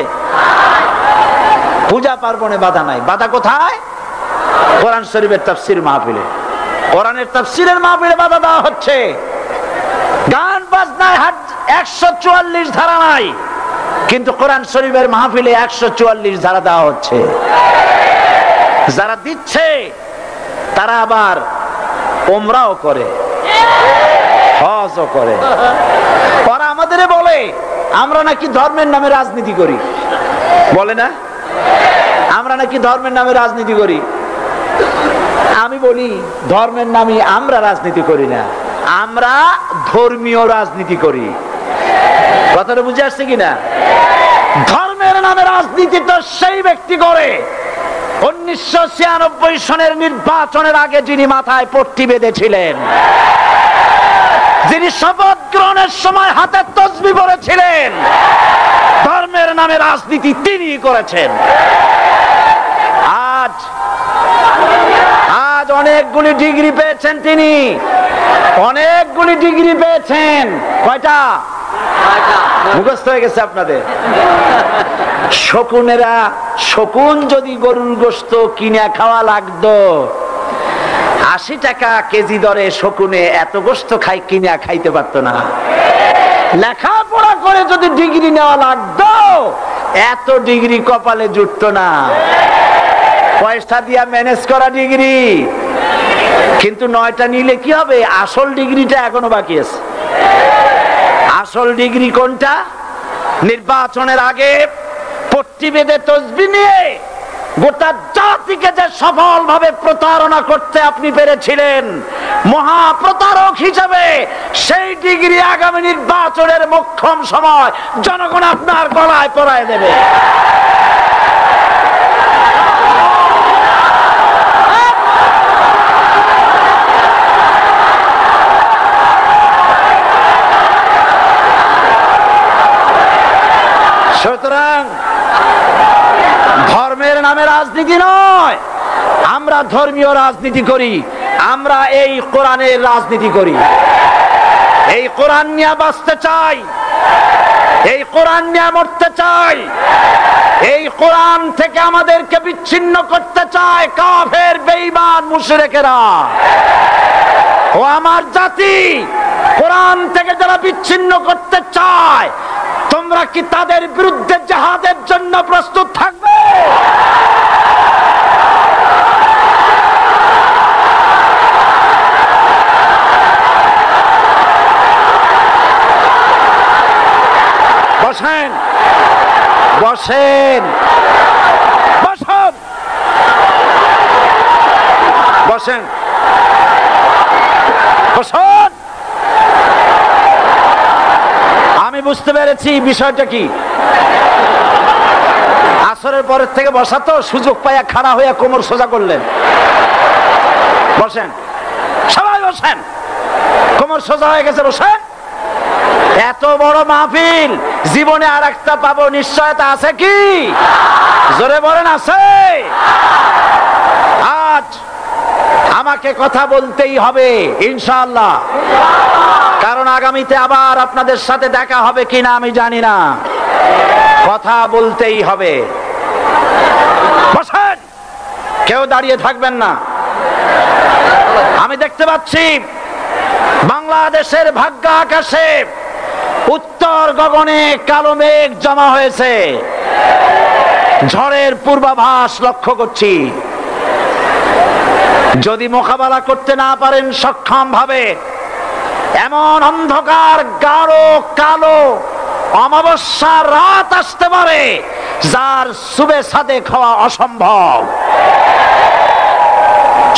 Speaker 2: পূজা পার্বণে বাধা নাই। বাধা কোথায়? কোরআন শরীফের তাফসীর মাহফিলে। কোরআনের তাফসীরের মাহফিলে বাধা দেওয়া হচ্ছে। গান বাজনায় 144 ধারা নাই, কিন্তু কোরআন শরীফের মাহফিলে 144 ধারা দেওয়া হচ্ছে। যারা দিচ্ছে তারা আবার ওমরাও করে, হজও করে। ওরা আমাদের বলে আমরা নাকি ধর্মের নামে রাজনীতি করি। বলে না? আমরা নাকি ধর্মের নামে রাজনীতি করি। আমি বলি ধর্মের নামে আমরা রাজনীতি করি না, আমরা ধর্মীয় রাজনীতি করি। কথাটা বুঝে আসছে কিনা? ধর্মের নামে রাজনীতি তো সেই ব্যক্তি করে 1996 সনের নির্বাচনের আগে যিনি মাথায় পট্টি বেঁধেছিলেন, যিনি শপথ গ্রহণের সময় হাতে তসবিহ পড়েছিলেন, ধর্মের নামে রাজনীতি তিনি করেছেন। আজ অনেকগুলি ডিগ্রি পেয়েছেন তিনি, অনেকগুলি ডিগ্রি পেয়েছেন। কয়টা? মুখস্থ হয়ে গেছে আপনাদের। শকুনেরা, শকুন যদি গরুর গোশত কিনে খাওয়া লাগতো, 80 টাকা কেজি দরে শকুনে এত গোশত কিনে খাইতে পারতো না। লেখাপড়া করে যদি ডিগ্রি নেওয়া লাগতো, এত ডিগ্রি কপালে জুটতো না। পয়সা দিয়া ম্যানেজ করা ডিগ্রি, কিন্তু 9টা নিলে কি হবে? আসল ডিগ্রিটা এখনো বাকি আছে। আসল ডিগ্রি কোনটা? নির্বাচনের আগে পট্টি বেঁধে তসবিহ নিয়ে গোটা জাতিকে যে সফলভাবে প্রতারণা করতে আপনি পেরেছিলেন মহা প্রতারক হিসেবে, সেই ডিগ্রি আগামী নির্বাচনের মোক্ষম সময় জনগণ আপনার গলায় পরায় দেবে। সুতরাং ধর্মের নামে রাজনীতি নয়, আমরা ধর্মীয় রাজনীতি করি। আমরা এই কোরআনের রাজনীতি করি। এই কোরআন নিয়ে বাঁচতে চাই, এই কোরআন নিয়ে মরতে চাই। এই কোরআন থেকে আমাদেরকে বিচ্ছিন্ন করতে চায় কাফের, বেঈমান, মুশরিকেরা। ও আমার জাতি, কোরআন থেকে যারা বিচ্ছিন্ন করতে চায়, তোমরা কি তাদের বিরুদ্ধে জিহাদের জন্য প্রস্তুত থাকবে? বসেন, বসেন, বসেন, বসেন, বসেন। আমি বুঝতে পেরেছি বিষয়টা কি। আসরের পরের থেকে বসা তো, সুযোগ পাইয়া খাড়া হইয়া কোমর সোজা করলেন। বসেন, সবাই বসেন, কোমর সোজা হয়ে গেছে, বসেন। এত বড় মাহফিল, জীবনে আর একটা পাবো নিশ্চয়তা আছে কি? জোরে বলেন আছে? আজ আমাকে কথা বলতেই হবে ইনশাআল্লাহ, কারণ আগামীতে আবার আপনাদের সাথে দেখা হবে কিনা আমি জানি না। কথা বলতেই হবে। বসেন, কেউ দাঁড়িয়ে থাকবেন না। আমি দেখতে পাচ্ছি বাংলাদেশের ভাগ্য আকাশে উত্তর গগনে কালো মেঘ জমা হয়েছে, ঝড়ের পূর্বাভাস লক্ষ্য করছি। যদি মোকাবেলা করতে না পারেন সক্ষম ভাবে, এমন অন্ধকার গাঢ় কালো অমাবস্যার রাত আসতে পারে যার সুবে সাদে খাওয়া অসম্ভব।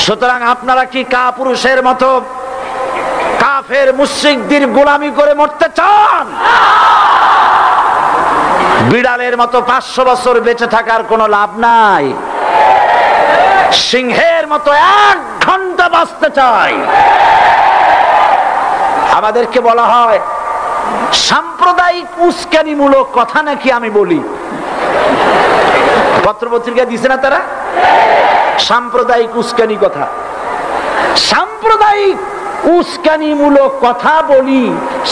Speaker 2: সুতরাং আপনারা কি কাপুরুষের মতো কাফের মুশরিকদের গোলামি করে মরতে চান? বিড়ালের মতো 500 বছর বেঁচে থাকার কোনো লাভ নাই। সিংহের মতো 1 ঘন্টা বাঁচতে চাই। আমাদেরকে বলা হয় সাম্প্রদায়িক উস্কানিমূলক কথা নাকি আমি বলি। পত্রপত্রিকা দিছে না তারা? সাম্প্রদায়িক উস্কানি কথা। সাম্প্রদায়িক উস্কানিমূলক কথা বলি,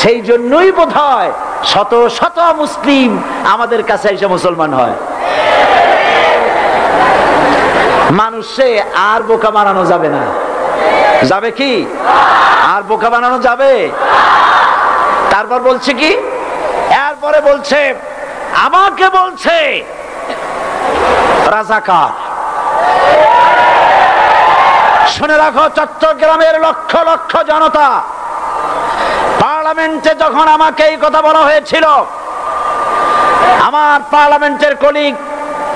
Speaker 2: সেই জন্যই বোধহয় শত শত মুসলিম আমাদের কাছে এসে মুসলমান হয়। মানুষে আর বোকা বানানো যাবে না। যাবে কি? আর বোকা বানানো যাবে? তারপর বলছে কি? এরপরে বলছে, আমাকে বলছে রাজাকার। শুনে রাখো চট্টগ্রামের লক্ষ লক্ষ জনতা, পার্লামেন্টে যখন আমাকে এই কথা বলা হয়েছিল, আমার পার্লামেন্টের কলিগ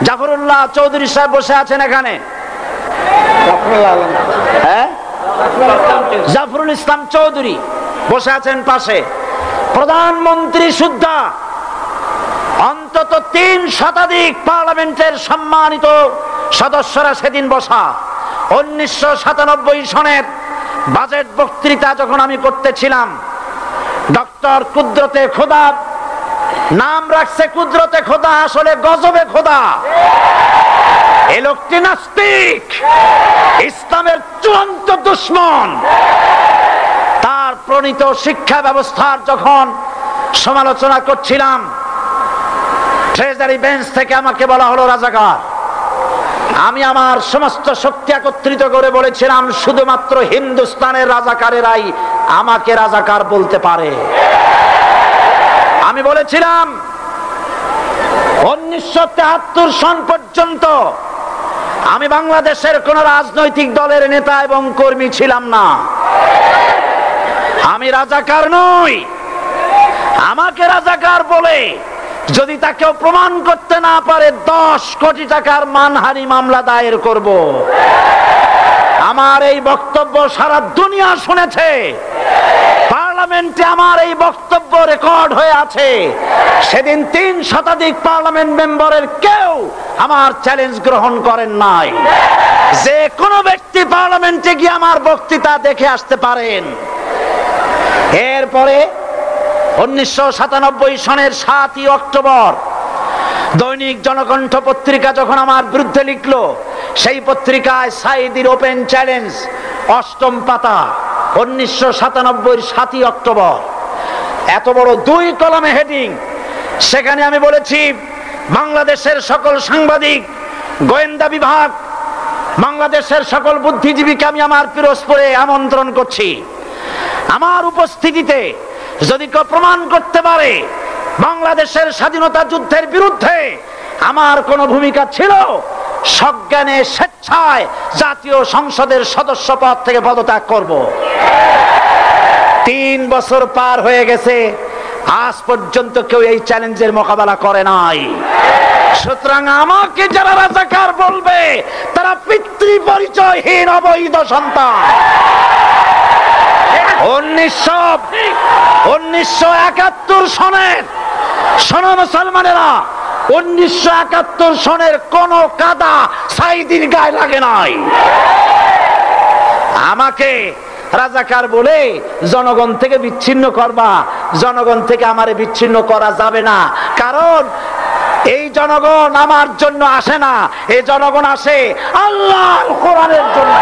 Speaker 2: জাফরুল্লাহ চৌধুরী সাহেব বসে আছেন এখানে। হ্যাঁ, জাফরুল ইসলাম চৌধুরী বসে আছেন পাশে। প্রধানমন্ত্রী সুদ্ধা, অন্তত 3 শতাধিক পার্লামেন্টের সম্মানিত সদস্যরা সেদিন বসা। 1997 সনের বাজেট বক্তৃতা যখন আমি করতেছিলাম, ডক্টর কুদরতে খোদা, নাম রাখছে কুদরতে খোদা, আসলে গজবে খোদা। এই লোকটি নাস্তিক, ইসলামের চূড়ান্ত দুশমন। তার প্রণীত শিক্ষা ব্যবস্থার যখন সমালোচনা করছিলাম, ট্রেজারি বেঞ্চ থেকে আমাকে বলা হলো রাজাকার। আমি আমার সমস্ত শক্তি একত্রিত করে বলেছিলাম, শুধুমাত্র হিন্দুস্তানের রাজাকারেরাই আমাকে রাজাকার বলতে পারে। আমি বলেছিলাম 1973 সন পর্যন্ত আমি বাংলাদেশের কোন রাজনৈতিক দলের নেতা এবং কর্মী ছিলাম না। আমি রাজাকার নই। আমাকে রাজাকার বলে যদি তাকেও প্রমাণ করতে না পারে, 10 কোটি টাকার মানহানি মামলা দায়ের করব। আমার এই বক্তব্য সারা দুনিয়া শুনেছে। পার্লামেন্টে আমার এই বক্তব্য রেকর্ড হয়ে আছে। সেদিন 3 শতাধিক পার্লামেন্ট মেম্বারের কেউ আমার চ্যালেঞ্জ গ্রহণ করেন নাই। যে কোনো ব্যক্তি পার্লামেন্টে গিয়ে আমার বক্তৃতা দেখে আসতে পারেন। এরপরে 1997 সনের 7ই অক্টোবর দৈনিক জনকণ্ঠ পত্রিকা যখন আমার বিরুদ্ধে লিখলো, সেই পত্রিকায় সাইদির ওপেন চ্যালেঞ্জ 8ম পাতা, 1997 7ই অক্টোবর, এত বড় 2 কলামে হেডিং। সেখানে আমি বলেছি, বাংলাদেশের সকল সাংবাদিক, গোয়েন্দা বিভাগ, বাংলাদেশের সকল বুদ্ধিজীবীকে আমি আমার পিরোজপুরে আমন্ত্রণ করছি। আমার উপস্থিতিতে যদি কেউ প্রমাণ করতে পারে বাংলাদেশের স্বাধীনতা যুদ্ধের বিরুদ্ধে আমার কোনো ভূমিকা ছিল, সজ্ঞানে স্বেচ্ছায় জাতীয় সংসদের সদস্য পদ থেকে পদত্যাগ করব। 3 বছর পার হয়ে গেছে, আজ পর্যন্ত কেউ এই চ্যালেঞ্জের মোকাবেলা করে নাই। সুতরাং আমাকে যারা রাজাকার বলবে তারা পিতৃ পরিচয়হীন অবৈধ সন্তান। 1971 সনের, শোনো মুসলমানেরা, 1971 সনের কোন কাদা সাইদির গায়ে লাগে নাই। আমাকে রাজাকার বলে জনগণ থেকে বিচ্ছিন্ন করবা, জনগণ থেকে আমারে বিচ্ছিন্ন করা যাবে না। কারণ এই জনগণ আমার জন্য আসে না, এই জনগণ আসে আল্লাহর কোরআনের জন্য।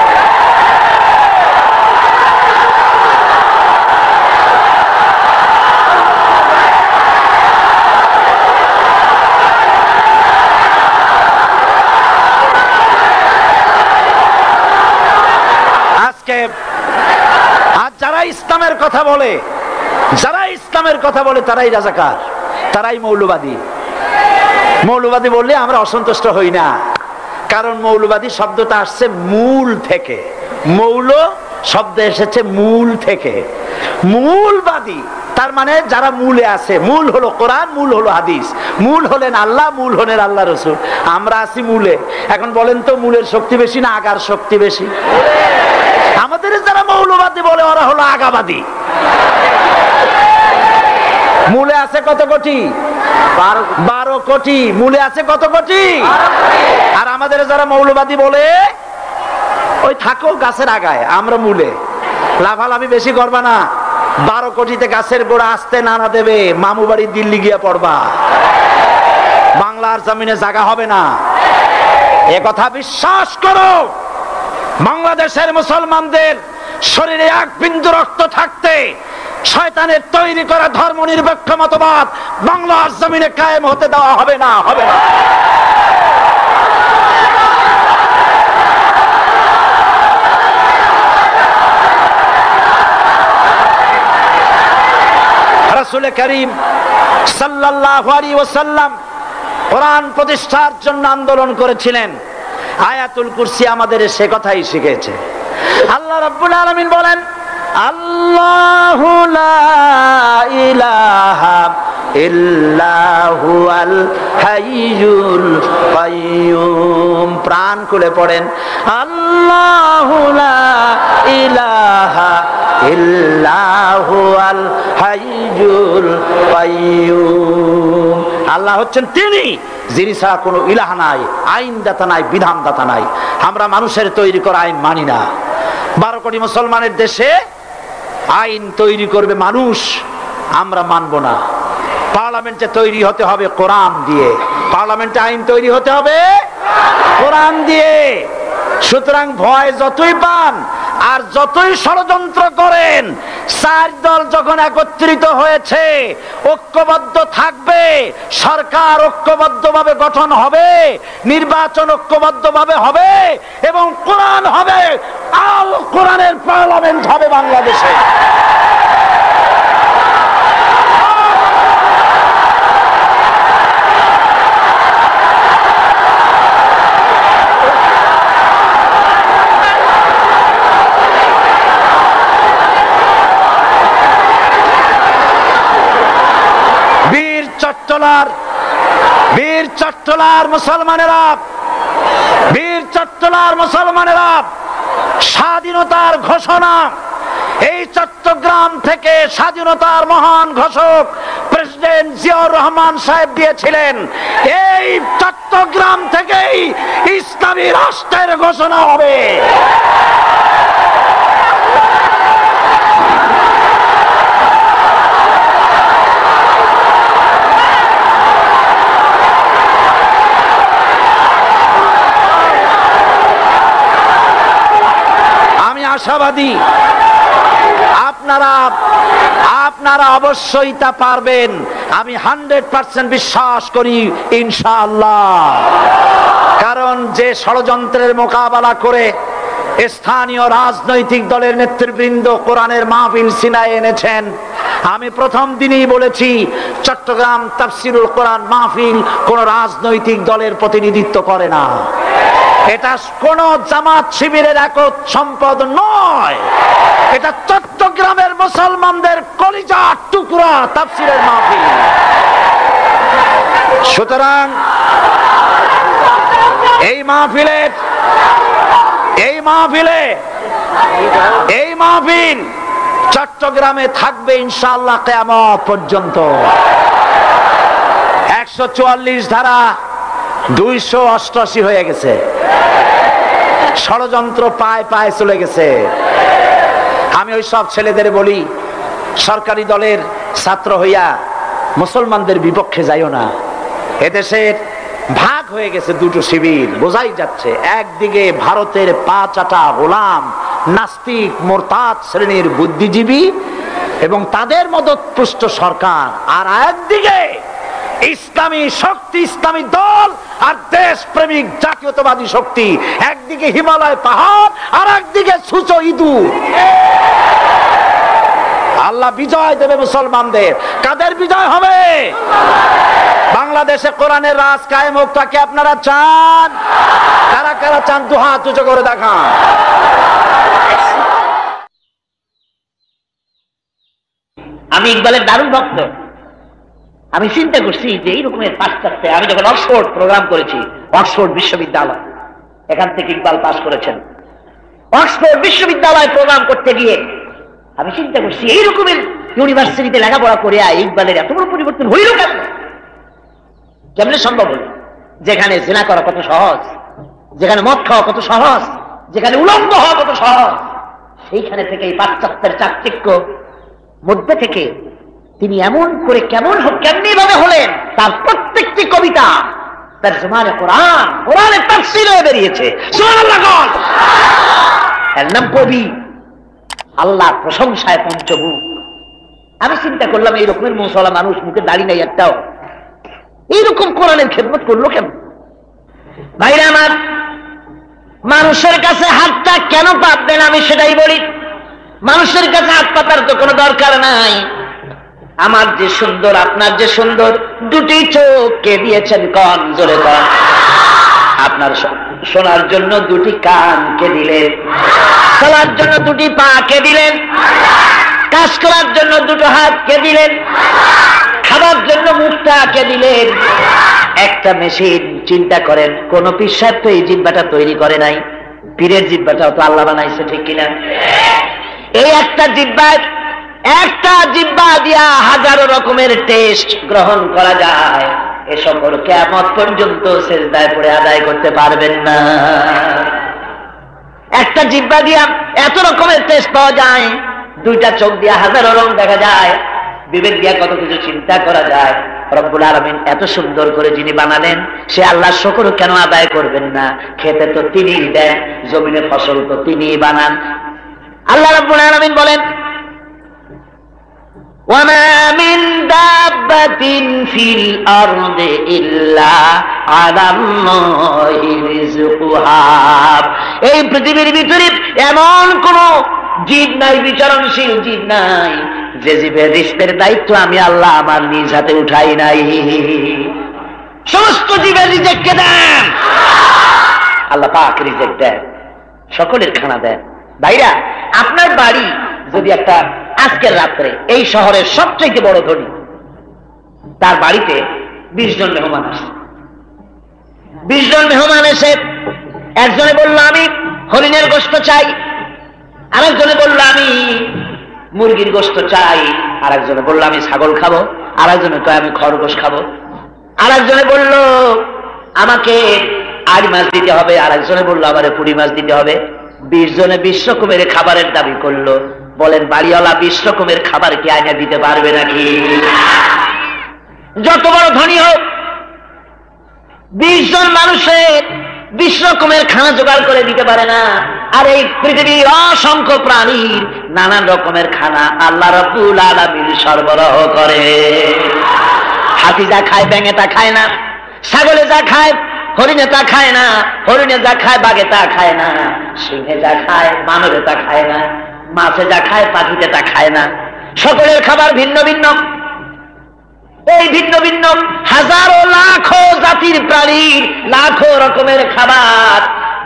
Speaker 2: আজ যারা ইসলামের কথা বলে, যারা ইসলামের কথা বলে তারাই রাজাকার, তারাই মৌলবাদী। মৌলবাদী বললে আমরা অসন্তুষ্ট হই না, কারণ মৌলবাদী শব্দটা আসছে মূল থেকে। মৌল শব্দ এসেছে মূল থেকে। মূলবাদী তার মানে যারা মূলে আছে। মূল হলো কোরআন, মূল হলো হাদিস, মূল হলেন আল্লাহ, মূল হলেন আল্লাহ রসুল। আমরা আছি মূলে। এখন বলেন তো মূলের শক্তি বেশি না আগার শক্তি বেশি? আমাদের যারা মৌলবাদী বলে ওরা হলো আগাবাদী। মূলে আছে কত কোটি? 12 কোটি। মূলে আছে কত কোটি? আর আমাদের যারা মৌলবাদী বলে ওই থাকো গাছের আগায়, আমরা মূলে। লাফালাফি বেশি করবা না, 12 কোটিতে গাছের গোড়া আসতে নানা দেবে, মামু বাড়ি দিল্লি গিয়া পড়বা, বাংলার জমিনে জায়গা হবে না। এ কথা বিশ্বাস করো। বাংলাদেশের মুসলমানদের শরীরে এক বিন্দু রক্ত থাকতে শয়তানের তৈরি করা ধর্ম নিরপেক্ষ মতবাদ বাংলার জমিনে কায়েম হতে দেওয়া হবে না, হবে না। রাসূল করিম সাল্লাল্লাহু আলাইহি ওয়াসাল্লাম কোরআন প্রতিষ্ঠার জন্য আন্দোলন করেছিলেন। আয়াতুল কুরসি আমাদের সে কথাই শিখেছে। আল্লাহ রাব্বুল আলামিন বলেন, আল্লাহু লা ইলাহা ইল্লা হুয়াল হাইয়ুল কাইয়্যুম। প্রাণ খুলে পড়েন, আল্লাহু লা ইলাহা ইল্লা হুয়াল হাইয়ুল কাইয়্যুম। আল্লাহ হচ্ছেন তিনি, যিনি ছাড়া কোনো ইলাহ নাই, আইনদাতা নাই, বিধানদাতা নাই। আমরা মানুষের তৈরি করা আইন মানি না। 12 কোটি মুসলমানের দেশে আইন তৈরি করবে মানুষ, আমরা মানব না। পার্লামেন্টে তৈরি হতে হবে কোরআন দিয়ে, পার্লামেন্টে আইন তৈরি হতে হবে কোরআন দিয়ে। সুতরাং ভয় যতই পান আর যতই ষড়যন্ত্র করেন, 4 দল যখন একত্রিত হয়েছে, ঐক্যবদ্ধ থাকবে, সরকার ঐক্যবদ্ধভাবে গঠন হবে, নির্বাচন ঐক্যবদ্ধভাবে হবে এবং কোরআন হবে, আল কোরআনের পার্লামেন্ট হবে বাংলাদেশে। বীর চট্টলার মুসলমানেরা, বীর চট্টলার মুসলমানেরা স্বাধীনতার ঘোষণা, এই চট্টগ্রাম থেকে স্বাধীনতার মহান ঘোষক প্রেসিডেন্ট জিয়াউর রহমান সাহেব দিয়েছিলেন। এই চট্টগ্রাম থেকেই ইসলামী রাষ্ট্রের ঘোষণা হবে। আশাবাদী আপনারা অবশ্যই তা পারবেন। আমি 100% বিশ্বাস করি ইনশাআল্লাহ। কারণ যে ষড়যন্ত্রের মোকাবেলা করে স্থানীয় রাজনৈতিক দলের নেতৃবৃন্দ কোরআনের মাহফিল সিনায় এনেছেন, আমি প্রথম দিনই বলেছি চট্টগ্রাম তাফসিরুল কোরআন মাহফিল কোন রাজনৈতিক দলের প্রতিনিধিত্ব করে না। এটা কোন জামাত শিবিরের একক সম্পদ নয়, এটা চট্টগ্রামের মুসলমানদের কলিজার টুকরা তাফসীরের মাহফিল। সুতরাং এই মাহফিল চট্টগ্রামে থাকবে ইনশাআল্লাহ কিয়ামত পর্যন্ত। 144 ধারা 288 হয়ে গেছে, ষড়যন্ত্র পায় পায় চলে গেছে। আমি ওই সব ছেলেদের বলি, সরকারি দলের ছাত্র হইয়া মুসলমানদের বিপক্ষে যাইও না। এদেশের ভাগ হয়ে গেছে দুটো শিবির, বোঝাই যাচ্ছে। একদিকে ভারতের পা চাটা গোলাম নাস্তিক মোরতাদ শ্রেণীর বুদ্ধিজীবী এবং তাদের মদতপুষ্ট সরকার, আর একদিকে ইসলামী শক্তি, ইসলামী দল আর দেশ প্রেমিক জাতীয়তাবাদী শক্তি। একদিকে হিমালয় পাহাড় আর একদিকে সূচো ইঁদুর। আল্লাহ বিজয় দেবে মুসলমানদের। কাদের বিজয় হবে? বাংলাদেশে কোরআনের রাজ কায়েম হোক, তাকে আপনারা চান? কারা কারা চান দু হাত উঁচু করে দেখান।
Speaker 3: আমি ইকবালের দারুণ ভক্ত। আমি চিন্তা করছি যে এই রকমের পাশ্চাত্যে, আমি যখন অক্সফোর্ড প্রোগ্রাম করেছি, অক্সফোর্ড বিশ্ববিদ্যালয়, এখান থেকে ইকবাল পাস করেছেন, অক্সফোর্ড বিশ্ববিদ্যালয় প্রোগ্রাম করতে গিয়ে আমি চিন্তা করছি এই রকমের ইউনিভার্সিটিতে লেখাপড়া করে ইকবালের এত বড় পরিবর্তন হইল কেমনে সম্ভব হল? যেখানে জিনা করা কত সহজ, যেখানে মদ খাওয়া কত সহজ, যেখানে উলঙ্গ হওয়া কত সহজ, সেইখানে থেকে এই পাশ্চাত্যের চাকচিক্য মধ্যে থেকে তিনি এমন করে কেমনি ভাবে হলেন, তার প্রত্যেকটি কবিতা তার জমানে কোরআনের তাফসীর হয়ে বেরিয়েছে। সুবহানাল্লাহ বল। এর নাম কবি, আল্লাহর প্রশংসায় পঞ্চমুখ। আমি চিন্তা করলাম এই রকমের মুসলমান মানুষ, মুখে দাড়ি নাই একটাও, এইরকম কোরআনের খেদমত করলো কেন? ভাইরা আমার, মানুষের কাছে হাতটা কেন পাতবেন আমি সেটাই বলি। মানুষের কাছে হাত পাতার তো কোনো দরকার নাই। আমার যে সুন্দর, আপনার যে সুন্দর, দুটি চোখ কে দিয়েছেন কন জোরে কন? আপনার শোনার জন্য দুটি কান কে দিলেন? চলার জন্য দুটি পা কে দিলেন? কাজ করার জন্য দুটো হাত কে দিলেন? খাবার জন্য মুখটা কে দিলেন? একটা মেশিন, চিন্তা করেন, কোন পীর সাহেব তো এই জিহ্বাটা তৈরি করে নাই, পীরের জিহ্বাটাও তো আল্লাহ বানাইছে, ঠিক কিনা? এই একটা জিহ্বা দিয়া হাজারো রকমের টেস্ট গ্রহণ করা যায়। এ সকল কিয়ামত পর্যন্ত সিজদায় পড়ে আদায় করতে পারবেন না। একটা জিহ্বা দিয়া এত রকমের টেস্ট পাওয়া যায়, দুইটা চোখ দিয়া হাজারো রং দেখা যায়, বিবেক দিয়া কত কিছু চিন্তা করা যায়। রব্বুল আলামিন এত সুন্দর করে যিনি বানালেন, সে আল্লাহর শুকর কেন আদায় করবেন না? খেতে তো তিনিই দেন, জমিনে ফসল তো তিনিই বানান। আল্লাহ রাব্বুল আলামিন বলেন, ওয়ামা মিন দাব্বাতিন ফিল আরদি ইল্লা আলাল্লাহি রিজকুহা। এই পৃথিবীর ভিতরে এমন কোন জীব নাই, বিচরণশীল জীব নাই, যে জীবের রিজকের দায়িত্ব আমি আল্লাহ আমার নিজ হাতে উঠাই নাই। সমস্ত জীবের রিজেক কে দেন? আল্লাহ পাক রিজেক দেন, সকলের খানা দেন। ভাইরা, আপনার বাড়ি যদি একটা, আজকের রাত্রে এই শহরের সবচেয়ে বড় ধনী, তার বাড়িতে 20 জন মেহমান আসে। 20 জন মেহমান এসে একজনে বলল আমি হরিণের গোশত চাই, আরেকজনে বলল আমি মুরগির গোশত চাই, আরেকজনে বলল আমি ছাগল খাবো, আরেকজনে কয় আমি খরগোশ খাবো, আরেকজনে বলল আমাকে আড়ি মাছ দিতে হবে, আরেকজনে বলল আমারে পুঁটি মাছ দিতে হবে। 20 জনে 20 রকমের খাবারের দাবি করলো। বলেন, বাড়িওয়ালা 20 রকমের খাবার কি আইনা দিতে পারবে নাকি? যত বড় ধনী হোক, 20 জন মানুষের 20 রকমের খানা জোগাড় করে দিতে পারে না। আর এই পৃথিবীর অসংখ্য প্রাণীর নানান রকমের খানা আল্লাহ রাব্বুল আলামিন সরবরাহ করে। হাতি যা খায় ব্যাঙে তা খায় না, ছাগলে যা খায় হরিণে তা খায় না, হরিণে যা খায় বাঘে তা খায় না, সিংহে যা খায় মানবে তা খায় না, মাছে যা খায় পাখিতে তা খায় না। সকলের খাবার ভিন্ন ভিন্ন। এই ভিন্ন ভিন্ন হাজারো লাখো জাতির প্রাণীর লাখো রকমের খাবার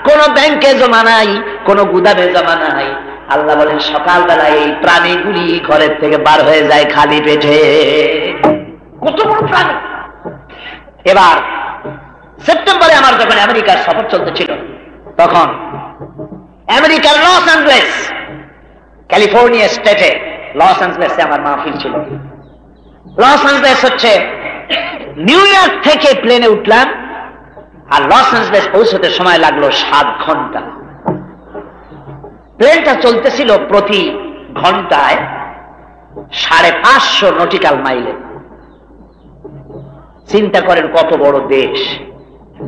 Speaker 3: কোন ব্যাংকে জমা নাই, কোন গুদামে জমা নাই। আল্লাহ বলেন সকালবেলা এই প্রাণীগুলি ঘরের থেকে বার হয়ে যায় খালি পেটে। কত বড় প্রাণী! এবার সেপ্টেম্বরে আমার যখন আমেরিকার সফর চলতেছিল, তখন আমেরিকার লস অ্যাঞ্জেলেস, ক্যালিফোর্নিয়া স্টেটে লস অ্যাঞ্জেলেসে আমার মাহফিল ছিল। লস অ্যাঞ্জেলেস হচ্ছে নিউ ইয়র্ক থেকে প্লেনে উঠলাম, আর লস অ্যাঞ্জেলেস পৌঁছতে সময় লাগলো 7 ঘন্টা। প্লেনটা চলতেছিল প্রতি ঘন্টায় 550 নটিক্যাল মাইলে। চিন্তা করেন কত বড় দেশ।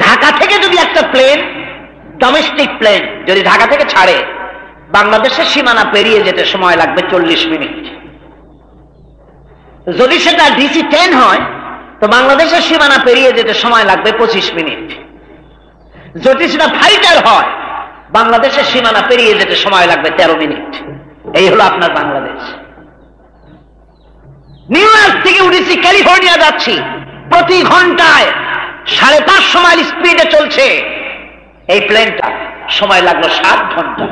Speaker 3: ঢাকা থেকে যদি একটা প্লেন, ডোমেস্টিক প্লেন যদি ঢাকা থেকে ছাড়ে, বাংলাদেশের সীমানা পেরিয়ে যেতে সময় লাগবে 40 মিনিট। যদি সেটা DC-10 হয় তো বাংলাদেশের সীমানা পেরিয়ে যেতে সময় লাগবে 25 মিনিট। যদি সেটা ফাইটার হয় বাংলাদেশের সীমানা পেরিয়ে যেতে সময় লাগবে 13 মিনিট। এই হলো আপনার বাংলাদেশ। নিউ ইয়র্ক থেকে উঠেছি, ক্যালিফোর্নিয়া যাচ্ছি, প্রতি ঘন্টায় 550 মাইল স্পিডে চলছে এই প্লেনটা, সময় লাগলো 7 ঘন্টা।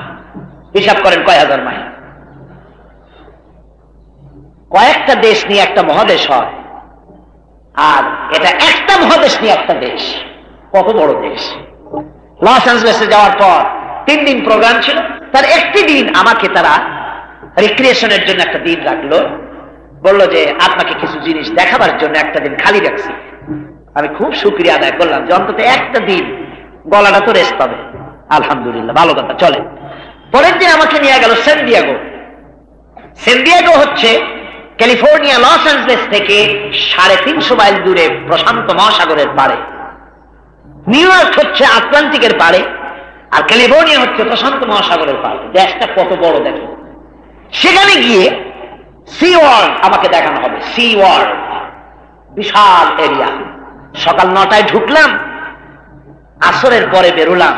Speaker 3: হিসাব করেন কয় হাজার মাইল। কয়েকটা দেশ নিয়ে একটা মহাদেশ হয়, আর এটা একটা মহাদেশ নিয়ে একটা দেশ। কত বড় দেশ! লস অ্যাঞ্জেলেসে যাওয়ার পর 3 দিন প্রোগ্রাম ছিল, তার একটি দিন আমাকে তারা রিক্রিয়েশনের জন্য একটা দিন রাখলো। বললো যে আপনাকে কিছু জিনিস দেখাবার জন্য একটা দিন খালি রাখছি। আমি খুব শুকরিয়া আদায় করলাম যে অন্তত একটা দিন গলাটা তো রেস্ট পাবে। আলহামদুলিল্লাহ, ভালো কথা, চলে। পরের দিন আমাকে নিয়ে গেল সান দিয়েগো। সান দিয়েগো হচ্ছে ক্যালিফোর্নিয়া লস অ্যাঞ্জেলেস থেকে 350 মাইল দূরে প্রশান্ত মহাসাগরের পাড়ে। নিউ ইয়র্ক হচ্ছে আটলান্টিকের পাড়ে, আর ক্যালিফোর্নিয়া হচ্ছে প্রশান্ত মহাসাগরের পাড়ে। দেশটা কত বড় দেখো। সেখানে গিয়ে সি ওয়ার্ল্ড আমাকে দেখানো হবে। সি ওয়ার্ল্ড বিশাল এরিয়া। সকাল 9টায় ঢুকলাম, আসরের পরে বেরোলাম।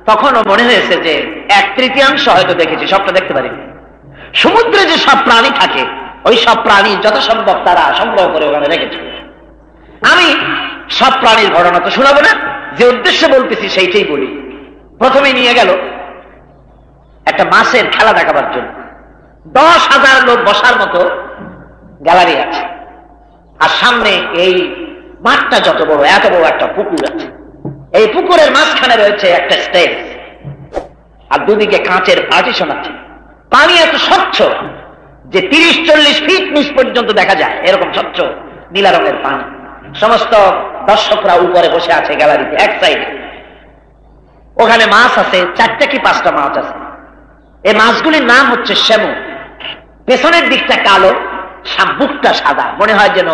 Speaker 3: তখনও মনে হয়েছে যে 1/3 হয়তো দেখেছি, সবটা দেখতে পারিনি। সমুদ্রে যে সব প্রাণী থাকে, ওই সব প্রাণী যথাসম্ভব তারা সংগ্রহ করে ওখানে রেখেছে। আমি সব প্রাণীর ঘটনা তো শোনাবো না, যে উদ্দেশ্যে বলতেছি সেইটাই বলি। প্রথমে নিয়ে গেল একটা মাছের খেলা দেখাবার জন্য। 10,000 লোক বসার মতো গ্যালারি আছে, আর সামনে এই মাঠটা যত বড়, এত বড় একটা পুকুর আছে। এই পুকুরের মাঝখানে রয়েছে একটা স্টেজ, আর দুদিকে কাঁচের পার্টিশন আছে। পানি এত স্বচ্ছ যে 30-40 ফিট নিচ পর্যন্ত দেখা যায়, এরকম স্বচ্ছ নীলা রঙের পানি। সমস্ত দর্শকরা উপরে বসে আছে গ্যালারিতে এক সাইডে। ওখানে মাছ আছে, 4টা কি 5টা মাছ আছে। এই মাছগুলির নাম হচ্ছে শ্যামু। পেছনের দিকটা কালো, বুকটা সাদা, মনে হয় যেন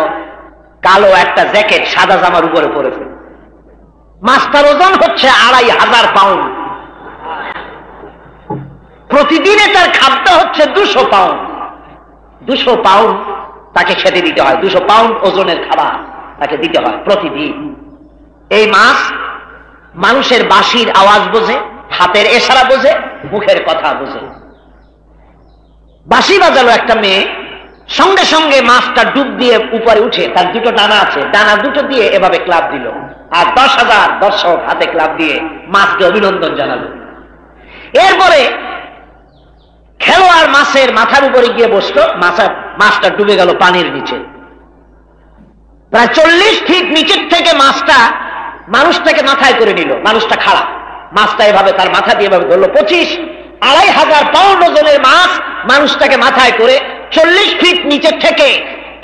Speaker 3: কালো একটা জ্যাকেট সাদা জামার উপরে পড়েছে। মাছটার ওজন হচ্ছে 2,500 পাউন্ড। প্রতিদিন এটার খাদ্য হচ্ছে 200 পাউন্ড। 200 পাউন্ড তাকে খেতে দিতে হয়। 200 পাউন্ড ওজনের খাবার তাকে দিতে হয় প্রতিদিন। এই মাছ মানুষের বাঁশির আওয়াজ বোঝে, হাতের ইশারা বোঝে, মুখের কথা বোঝে। বাঁশি বাজালো একটা মেয়ে, সঙ্গে সঙ্গে মাছটা ডুব দিয়ে উপরে উঠে, তার 2টো ডানা আছে, ডানা 2টো দিয়ে এভাবে ক্লাব দিল, আর 10,000 দর্শক হাতে ক্লাব দিয়ে মাছকে অভিনন্দন জানালো। এরপরে খেলোয়াড় মাছের মাথার উপরে গিয়ে বসলো, মাছটা ডুবে গেল পানির নিচে। প্রায় 40 ফিট নিচের থেকে মাছটা মানুষটাকে মাথায় করে নিল। মানুষটা খাড়া, মাছটা এভাবে তার মাথা দিয়ে এভাবে ধরলো। 25,000 পাউন্ড ওজনের মাছ মানুষটাকে মাথায় করে 40 ফিট নিচের থেকে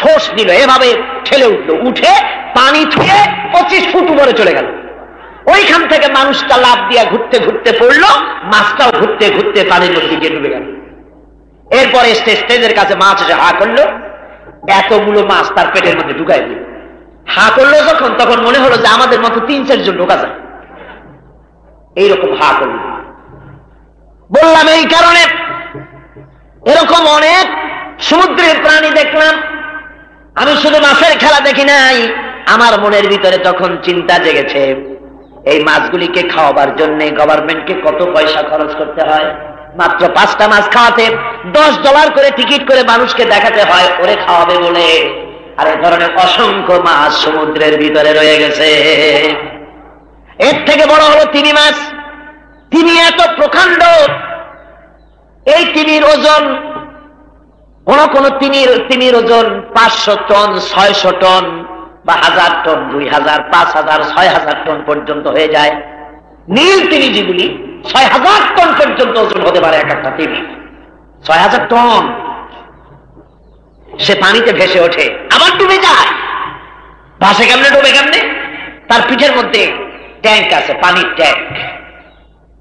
Speaker 3: ঠোস নিল, এভাবে ঠেলে উঠলো, উঠে পানি ছুঁয়ে 25 ফুট উপরে চলে গেল। ওইখান থেকে মানুষটা লাফ দিয়া ঘুরতে ঘুরতে পড়লো, মাছটাও ঘুরতে ঘুরতে পানির মধ্যে গিয়ে ডুবে গেল। এরপরে স্টেজের কাছে মাছ এসে হা করলো, এতগুলো মাছ তার পেটের মধ্যে ঢুকাই দিল। হা করলো যখন, তখন মনে হলো যে আমাদের মতো 3-4 জন ঢোকা যায়, এইরকম হা করলো। বললাম এই কারণে এরকম অনেক সমুদ্রের প্রাণী দেখলাম। আমি শুধু মাছের খেলা দেখি নাই, আমার মনের ভিতরে তখন চিন্তা জেগেছে, এই মাছগুলিকে খাওয়াবার জন্য গভর্নমেন্টকে কত পয়সা খরচ করতে হয়। মাত্র 5টা মাছ খাওয়াতে $10 করে টিকিট করে মানুষকে দেখাতে হয় ওরে খাওয়াবে বলে। আর এই ধরনের অসংখ্য মাছ সমুদ্রের ভিতরে রয়ে গেছে। এর থেকে বড় হলো তিমি মাছ। তিনি এত প্রকাণ্ড, এই তিমির ওজন কোন তিমির ওজন 500 টন, 600 টন বা 1000 টন, 2000, 5000, 6000 টন পর্যন্ত হয়ে যায়। নীল তিমি যেগুলি 6000 টন পর্যন্ত ওজন হতে পারে এক একটা তিমি। 6000 টন। সে পানিতে ভেসে ওঠে, আবার ডুবে যায়। ভাসে কেমনে, ডুবে কেমনে? তার পিঠের মধ্যে ট্যাঙ্ক আছে, পানির ট্যাঙ্ক,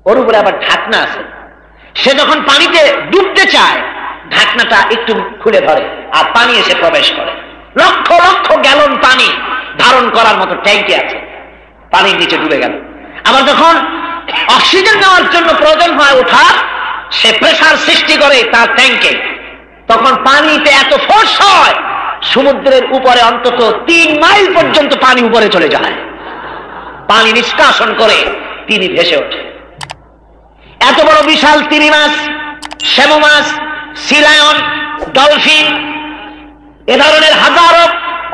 Speaker 3: ওর উপরে আবার ঢাকনা আছে। সে যখন পানিতে ডুবতে চায়, ঢাকনাটা একটু খুলে ধরে আর পানি এসে প্রবেশ করে। লক্ষ লক্ষ গ্যালন পানি ধারণ করার মতো ট্যাঙ্কে আছে, পানির নিচে ডুবে গেল। আবার যখন অক্সিজেন নেওয়ার জন্য প্রয়োজন হয় ওঠার, সে প্রেসার সৃষ্টি করে তার ট্যাঙ্কে, তখন পানিতে এত ফোর্স হয়, সমুদ্রের উপরে অন্তত 3 মাইল পর্যন্ত পানি উপরে চলে যায়। পানি নিষ্কাশন করে তিনি ভেসে ওঠে। এত বড় বিশাল তিমি মাছ, শ্যামো মাছ, সি লায়ন, ডলফিন, এ ধরনের হাজারো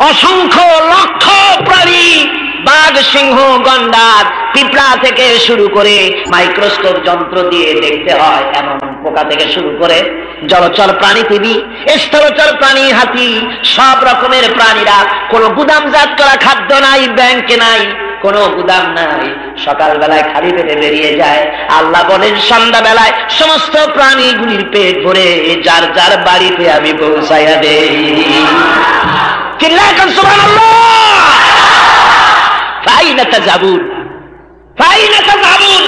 Speaker 3: অসংখ্য লক্ষ প্রাণী, বাঘ, সিংহ, গন্ডার, পিঁপড়া থেকে শুরু করে মাইক্রোস্কোপ যন্ত্র দিয়ে দেখতে হয় এমন পোকা থেকে শুরু করে জলচর প্রাণী তিমি, স্থলচর প্রাণী হাতি, সব রকমের প্রাণীরা। কোন গুদামজাত করা খাদ্য নাই, ব্যাংকে নাই, কোন গুদাম নাই, সকালবেলায় খালি পেটে বেরিয়ে যায়। আল্লাহ বলেন সন্ধ্যা বেলায় সমস্ত প্রাণীগুলির পেট ভরে যার যার বাড়িতে আমি পৌঁছাইয়া দেই। চিল্লায় কোন সুবহানাল্লাহ। ফাইনা তাযাবুন, ফাইনা তাযাবুন।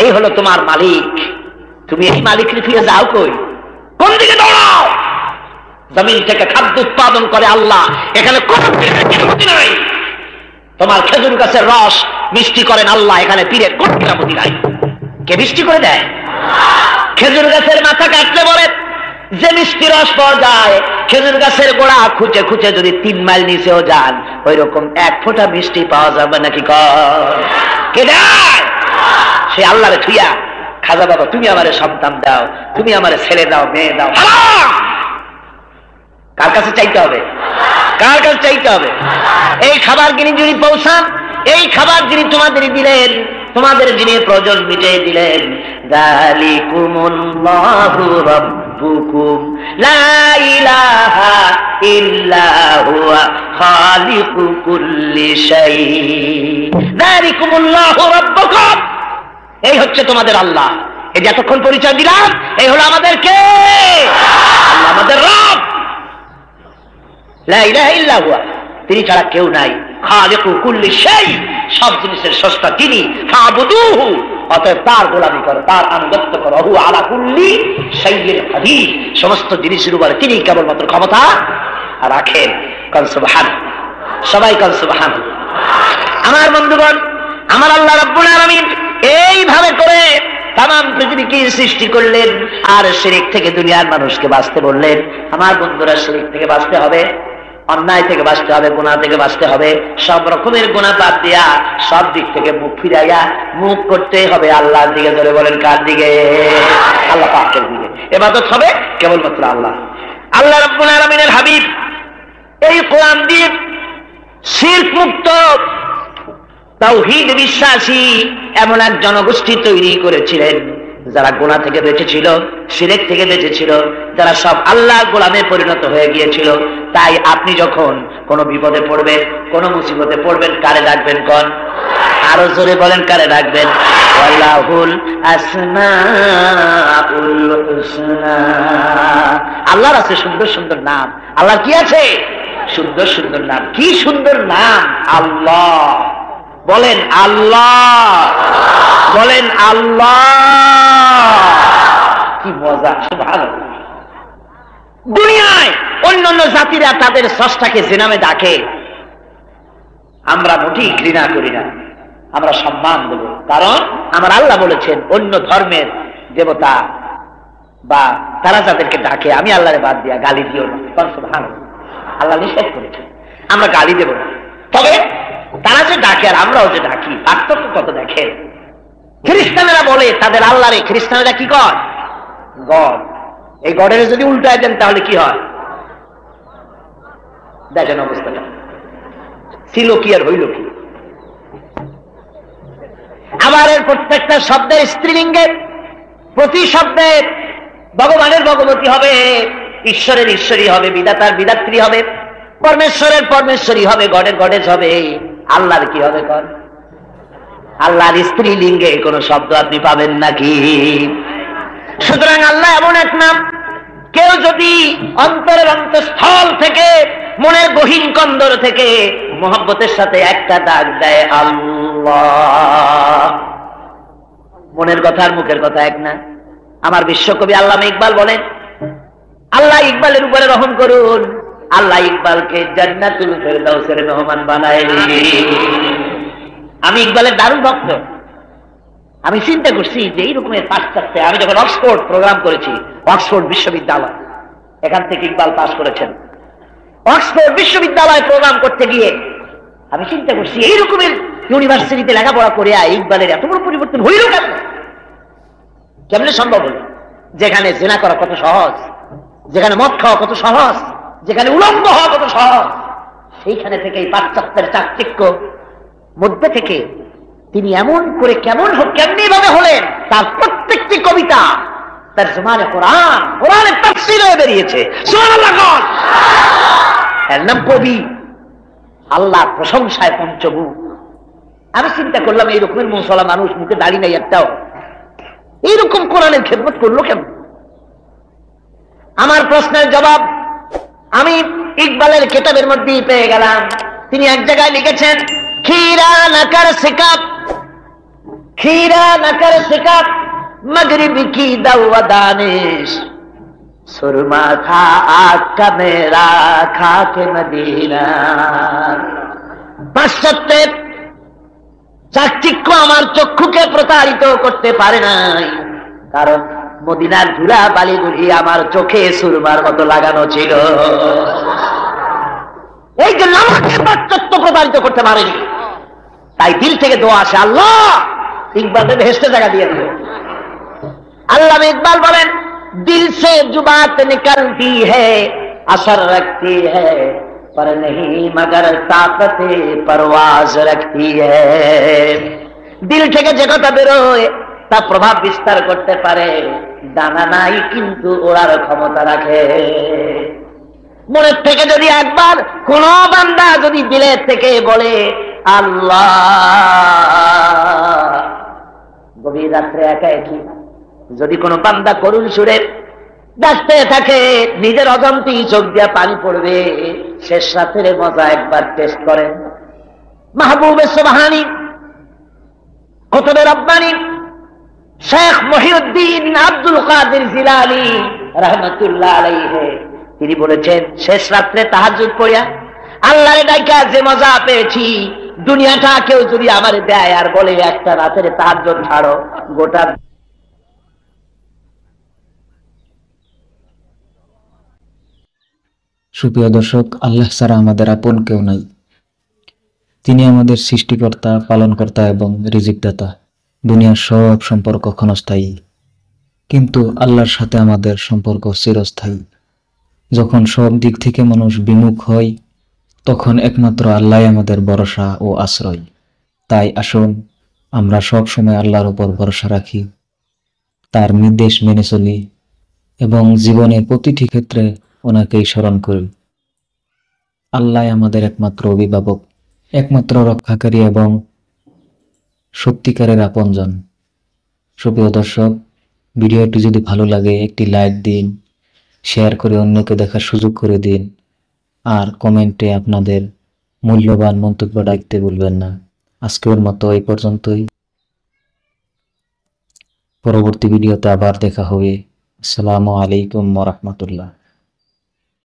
Speaker 3: এই হলো তোমার মালিক, তুমি এই মালিকের ফিরে যাও কই? কোন দিকে দৌড়াও? জমিন থেকে খাদ্য উৎপাদন করে আল্লাহ, এখানে কোনো কিরামতি নাই। তোমার খেজুর গাছের রস মিষ্টি করেন আল্লাহ, এখানে পীরের কোন কিরামতি নাই। কে মিষ্টি করে দেয়? খেজুর গাছের মাথা কাটলে বলে যে মিষ্টি রস পাওয়া যায়, খেজুর গাছের গোড়া খুঁজে খুঁজে যদি 3 মাইল নিচেও যান, ওই রকম 1 ফোঁটা মিষ্টি পাওয়া যাবে নাকি? কে দেয়? সে আল্লাহরে থুইয়া, খাজা বাবা তুমি আমারে সন্তান দাও, তুমি আমারে ছেলে দাও, মেয়ে দাও। কার কাছে চাইতে হবে? কার কাছে চাইতে হবে? এই খাবার যিনি পৌঁছান, এই খাবার যিনি তোমাদের দিলেন, তোমাদের যিনি প্রয়োজন মিটিয়ে দিলেন, যালিকুমুল্লাহু রাব্বুকুম লা ইলাহা ইল্লা হুয়া খালিকু কুল্লি শাই। যালিকুমুল্লাহু রাব্বুকুম, এই হচ্ছে তোমাদের আল্লাহ। এই যে এতক্ষণ পরিচয় দিলাম, এই হলো আমাদের কে? আল্লাহ আমাদের রব। লা ইলাহা ইল্লা হুয়া, তিনি ছাড়া কেউ নাই। খালিকু কুল্লি শাই, সব জিনিসের স্রষ্টা তিনি। ফাবুদুহু, অতএব তার গোলামি করো, তার আনুগত্য করো। হু আলা কুল্লি শাইইন কাদির, সমস্ত জিনিসের উপরে তিনি কেবলমাত্র ক্ষমতা রাখেন। কান সুবহানাল্লাহ, সবাই কান সুবহানাল্লাহ। আমার বন্ধুগণ, আমার আল্লাহ রাব্বুল আলামিন এইভাবে করে তাম পৃথিবীকে সৃষ্টি করলেন, আর শিরক থেকে দুনিয়ার মানুষকে বাঁচতে বললেন। আমার বন্ধুরা, শিরক থেকে বাঁচতে হবে, অন্যায় থেকে বাঁচতে হবে, গুনাহ থেকে বাঁচতে হবে। সব রকমের গুনাহ বাদ দিয়া সব দিক থেকে মুখ ফিরাইয়া মুখ করতে হবে আল্লাহর দিকে। ধরে বলেন কার দিকে? আল্লাহ পাকের দিকে। ইবাদত হবে কেবলমাত্র আল্লাহ। আল্লাহ রাব্বুল আলামিনের হাবিব এই কোরআন দিয়ে শিরক মুক্ত, তাওহীদ বিশ্বাসী এমন এক জনগোষ্ঠী তৈরি করেছিলেন, যারা গুনাহ থেকে বেঁচেছিল, শিরক থেকে বেঁচেছিল, যারা সব আল্লাহর গোলামে পরিণত হয়ে গিয়েছিল। তাই আপনি যখন কোনো বিপদে পড়বেন, কোনো মুসিবতে পড়বেন, কারে ডাকবেন? কোন? আরো জোরে বলেন, কারে ডাকবেন? ওয়ালাহুল আসমাউল হুসনা। আল্লাহর আছে সুন্দর সুন্দর নাম। আল্লাহর কি আছে? সুন্দর সুন্দর নাম। কি সুন্দর নাম! আল্লাহ। বলেন আল্লাহ, বলেন আল্লাহ। কি মজা! সুবহানাল্লাহ। দুনিয়ায় অন্যান্য জাতিরা তাদের স্রষ্টাকে যে নামে ডাকে, আমরা মোটেই ঘৃণা করি না, আমরা সম্মান দেব। কারণ আমার আল্লাহ বলেছেন, অন্য ধর্মের দেবতা বা তারা যাদেরকে ডাকে, আমি আল্লাহরে বাদ দিয়া গালি দিও না। সুবহানাল্লাহ। আল্লাহ নিষেধ করেছেন, আমরা গালি দেব না। তবে তারা যে ডাকে আর আমরাও যে ডাকি, পার্থক্য কত দেখেন। খ্রিস্টানেরা বলে তাদের আল্লাহরে, খ্রিস্টানেরা কি কর? গড। এই গডের যদি উল্টায় দেন তাহলে কি হয়? দেখেন অবস্থাটা। ছিল কি আর হইল কি? আবার এর প্রত্যেকটা শব্দের স্ত্রীলিঙ্গে, প্রতি শব্দে ভগবানের ভগবতী হবে, ঈশ্বরের ঈশ্বরী হবে, বিধাতার বিধাত্রী হবে, পরমেশ্বরের পরমেশ্বরী হবে, গডের গডেজ হবে। আল্লাহর কি হবে কর? আল্লাহর স্ত্রীলিঙ্গে কোন শব্দ আপনি পাবেন নাকি? সুতরাং আল্লাহ এমন এক নাম, কেউ যদি অন্তরের অন্তঃস্থল থেকে, মনের গহীন কন্দর থেকে মোহাব্বতের সাথে একটা ডাক দেয় আল্লাহ, মনের কথা আর মুখের কথা এক না। আমার বিশ্বকবি আল্লামা ইকবাল বলেন, আল্লাহ ইকবালের উপরে রহম করুন, আল্লাহ ইকবালকে জান্নাতুল ফেরদাউসের মেহমান বানায়। আমি ইকবালের দারুণ ভক্ত। আমি চিন্তা করছি যে এই রকমের পাশ্চাত্যে, আমি যখন অক্সফোর্ড প্রোগ্রাম করেছি, অক্সফোর্ড বিশ্ববিদ্যালয়, এখান থেকে ইকবাল পাস করেছেন, অক্সফোর্ড বিশ্ববিদ্যালয় প্রোগ্রাম করতে গিয়ে আমি চিন্তা করছি এই রকমের ইউনিভার্সিটিতে লেখাপড়া করে ইকবালের এত বড় পরিবর্তন হইল কেন? কেমনে সম্ভব হল? যেখানে জেনা করা কত সহজ, যেখানে মদ খাওয়া কত সহজ, যেখানে উলঙ্গ হওয়া কত সহজ, সেইখানে থেকে এই পাশ্চাত্যের চাকচিক্য মধ্যে থেকে তিনি এমন করে কেমনি ভাবে হলেন, তার প্রত্যেকটি কবিতা তার জমানে কোরআনের তাফসীর হয়ে বেরিয়েছে। সুবহানাল্লাহ। এর নাম কবি, আল্লাহ প্রশংসায় পঞ্চমুখ। আমি চিন্তা করলাম এই রকমের মুসলমান মানুষ, মুখে দাড়ি নাই একটাও, এইরকম কোরআনের খেদমত করলো কেন? আমার প্রশ্নের জবাব আমি ইকবালের কিতাবের মধ্যেই পেয়ে গেলাম। তিনি এক জায়গায় লিখেছেন, खीरा न कर सिकप मगरिब की दवा दानिश, सुरमा था आग का मेरा खाके मदीना। পাশ্চাত্যের চাকচিক্য আমার চক্ষুকে প্রতারিত করতে পারে নাই, কারণ মদিনার ধুলা বালিগুলি আমার চোখে সুরমার মতো লাগানো ছিল। এই জন্য আমাকে পাশ্চাত্য প্রতারিত করতে পারেনি। তাই দিল থেকে দোয়া আসে, আল্লাহ ইকবালকে বেহেশতে জায়গা দিয়ে দিল। আল্লামা ইকবাল বলেন, দিল সে जो बात निकलती है असर रखती है पर नहीं मगर ताकत परवाज रखती है। দিল থেকে যে কথা বেরোয় তা প্রভাব বিস্তার করতে পারে, ডানা নাই কিন্তু ওড়ার ক্ষমতা রাখে। মনের থেকে যদি একবার কোন বান্দা যদি দিলের থেকে বলে আল্লাহ, গভীর রাত্রে একা একই যদি কোনো বান্দা করুণ সুরে ডাকতে থাকে, নিজের অজান্তেই চোখ দিয়া পানি পড়বে। শেষ রাতের মজা একবার টেস্ট করেন। মাহবুবে সুবহানী, কুতুবে রব্বানী শেখ মহিউদ্দিন আব্দুল কাদের জিলানী রাহমাতুল্লাহ আলাইহি, তিনি বলেছেন, শেষ রাত্রে তাহাজ্জুদ পড়িয়া আল্লাহরে ডাইকা যে মজা পেয়েছি, দুনিয়াটা কেউ যদি আমারে দেয় আর বলে একটা রাতের তাহাজ্জুদ ছাড়ো, গোটা
Speaker 4: সুপ্রিয় দর্শক, আল্লাহ ছাড়া আমাদের আপন কেউ নাই। তিনি আমাদের সৃষ্টিকর্তা, পালনকর্তা এবং রিজিকদাতা। দুনিয়ার সব সম্পর্ক ক্ষণস্থায়ী, কিন্তু আল্লাহর সাথে আমাদের সম্পর্ক চিরস্থায়ী। যখন সব দিক থেকে মানুষ বিমুখ হয়, তখন একমাত্র আল্লাহ আমাদের ভরসা ও আশ্রয়। তাই আসুন আমরা সব সময় আল্লাহর উপর ভরসা রাখি, তার নির্দেশ মেনে চলি এবং জীবনের প্রতিটি ক্ষেত্রে ওনাকেই স্মরণ করি। আল্লাহ আমাদের একমাত্র অভিভাবক, একমাত্র রক্ষাকারী এবং সত্যিকারের আপনজন। সুপ্রিয় দর্শক, ভিডিওটি যদি ভালো লাগে একটি লাইক দিন, শেয়ার করে অন্যকে দেখার সুযোগ করে দিন, আর কমেন্টে আপনাদের মূল্যবান মন্তব্য রাখতে ভুলবেন না। আজকের মতো এই পর্যন্তই। পরবর্তী ভিডিওতে আবার দেখা হবে। আসসালামু আলাইকুম ওয়া রাহমাতুল্লাহ।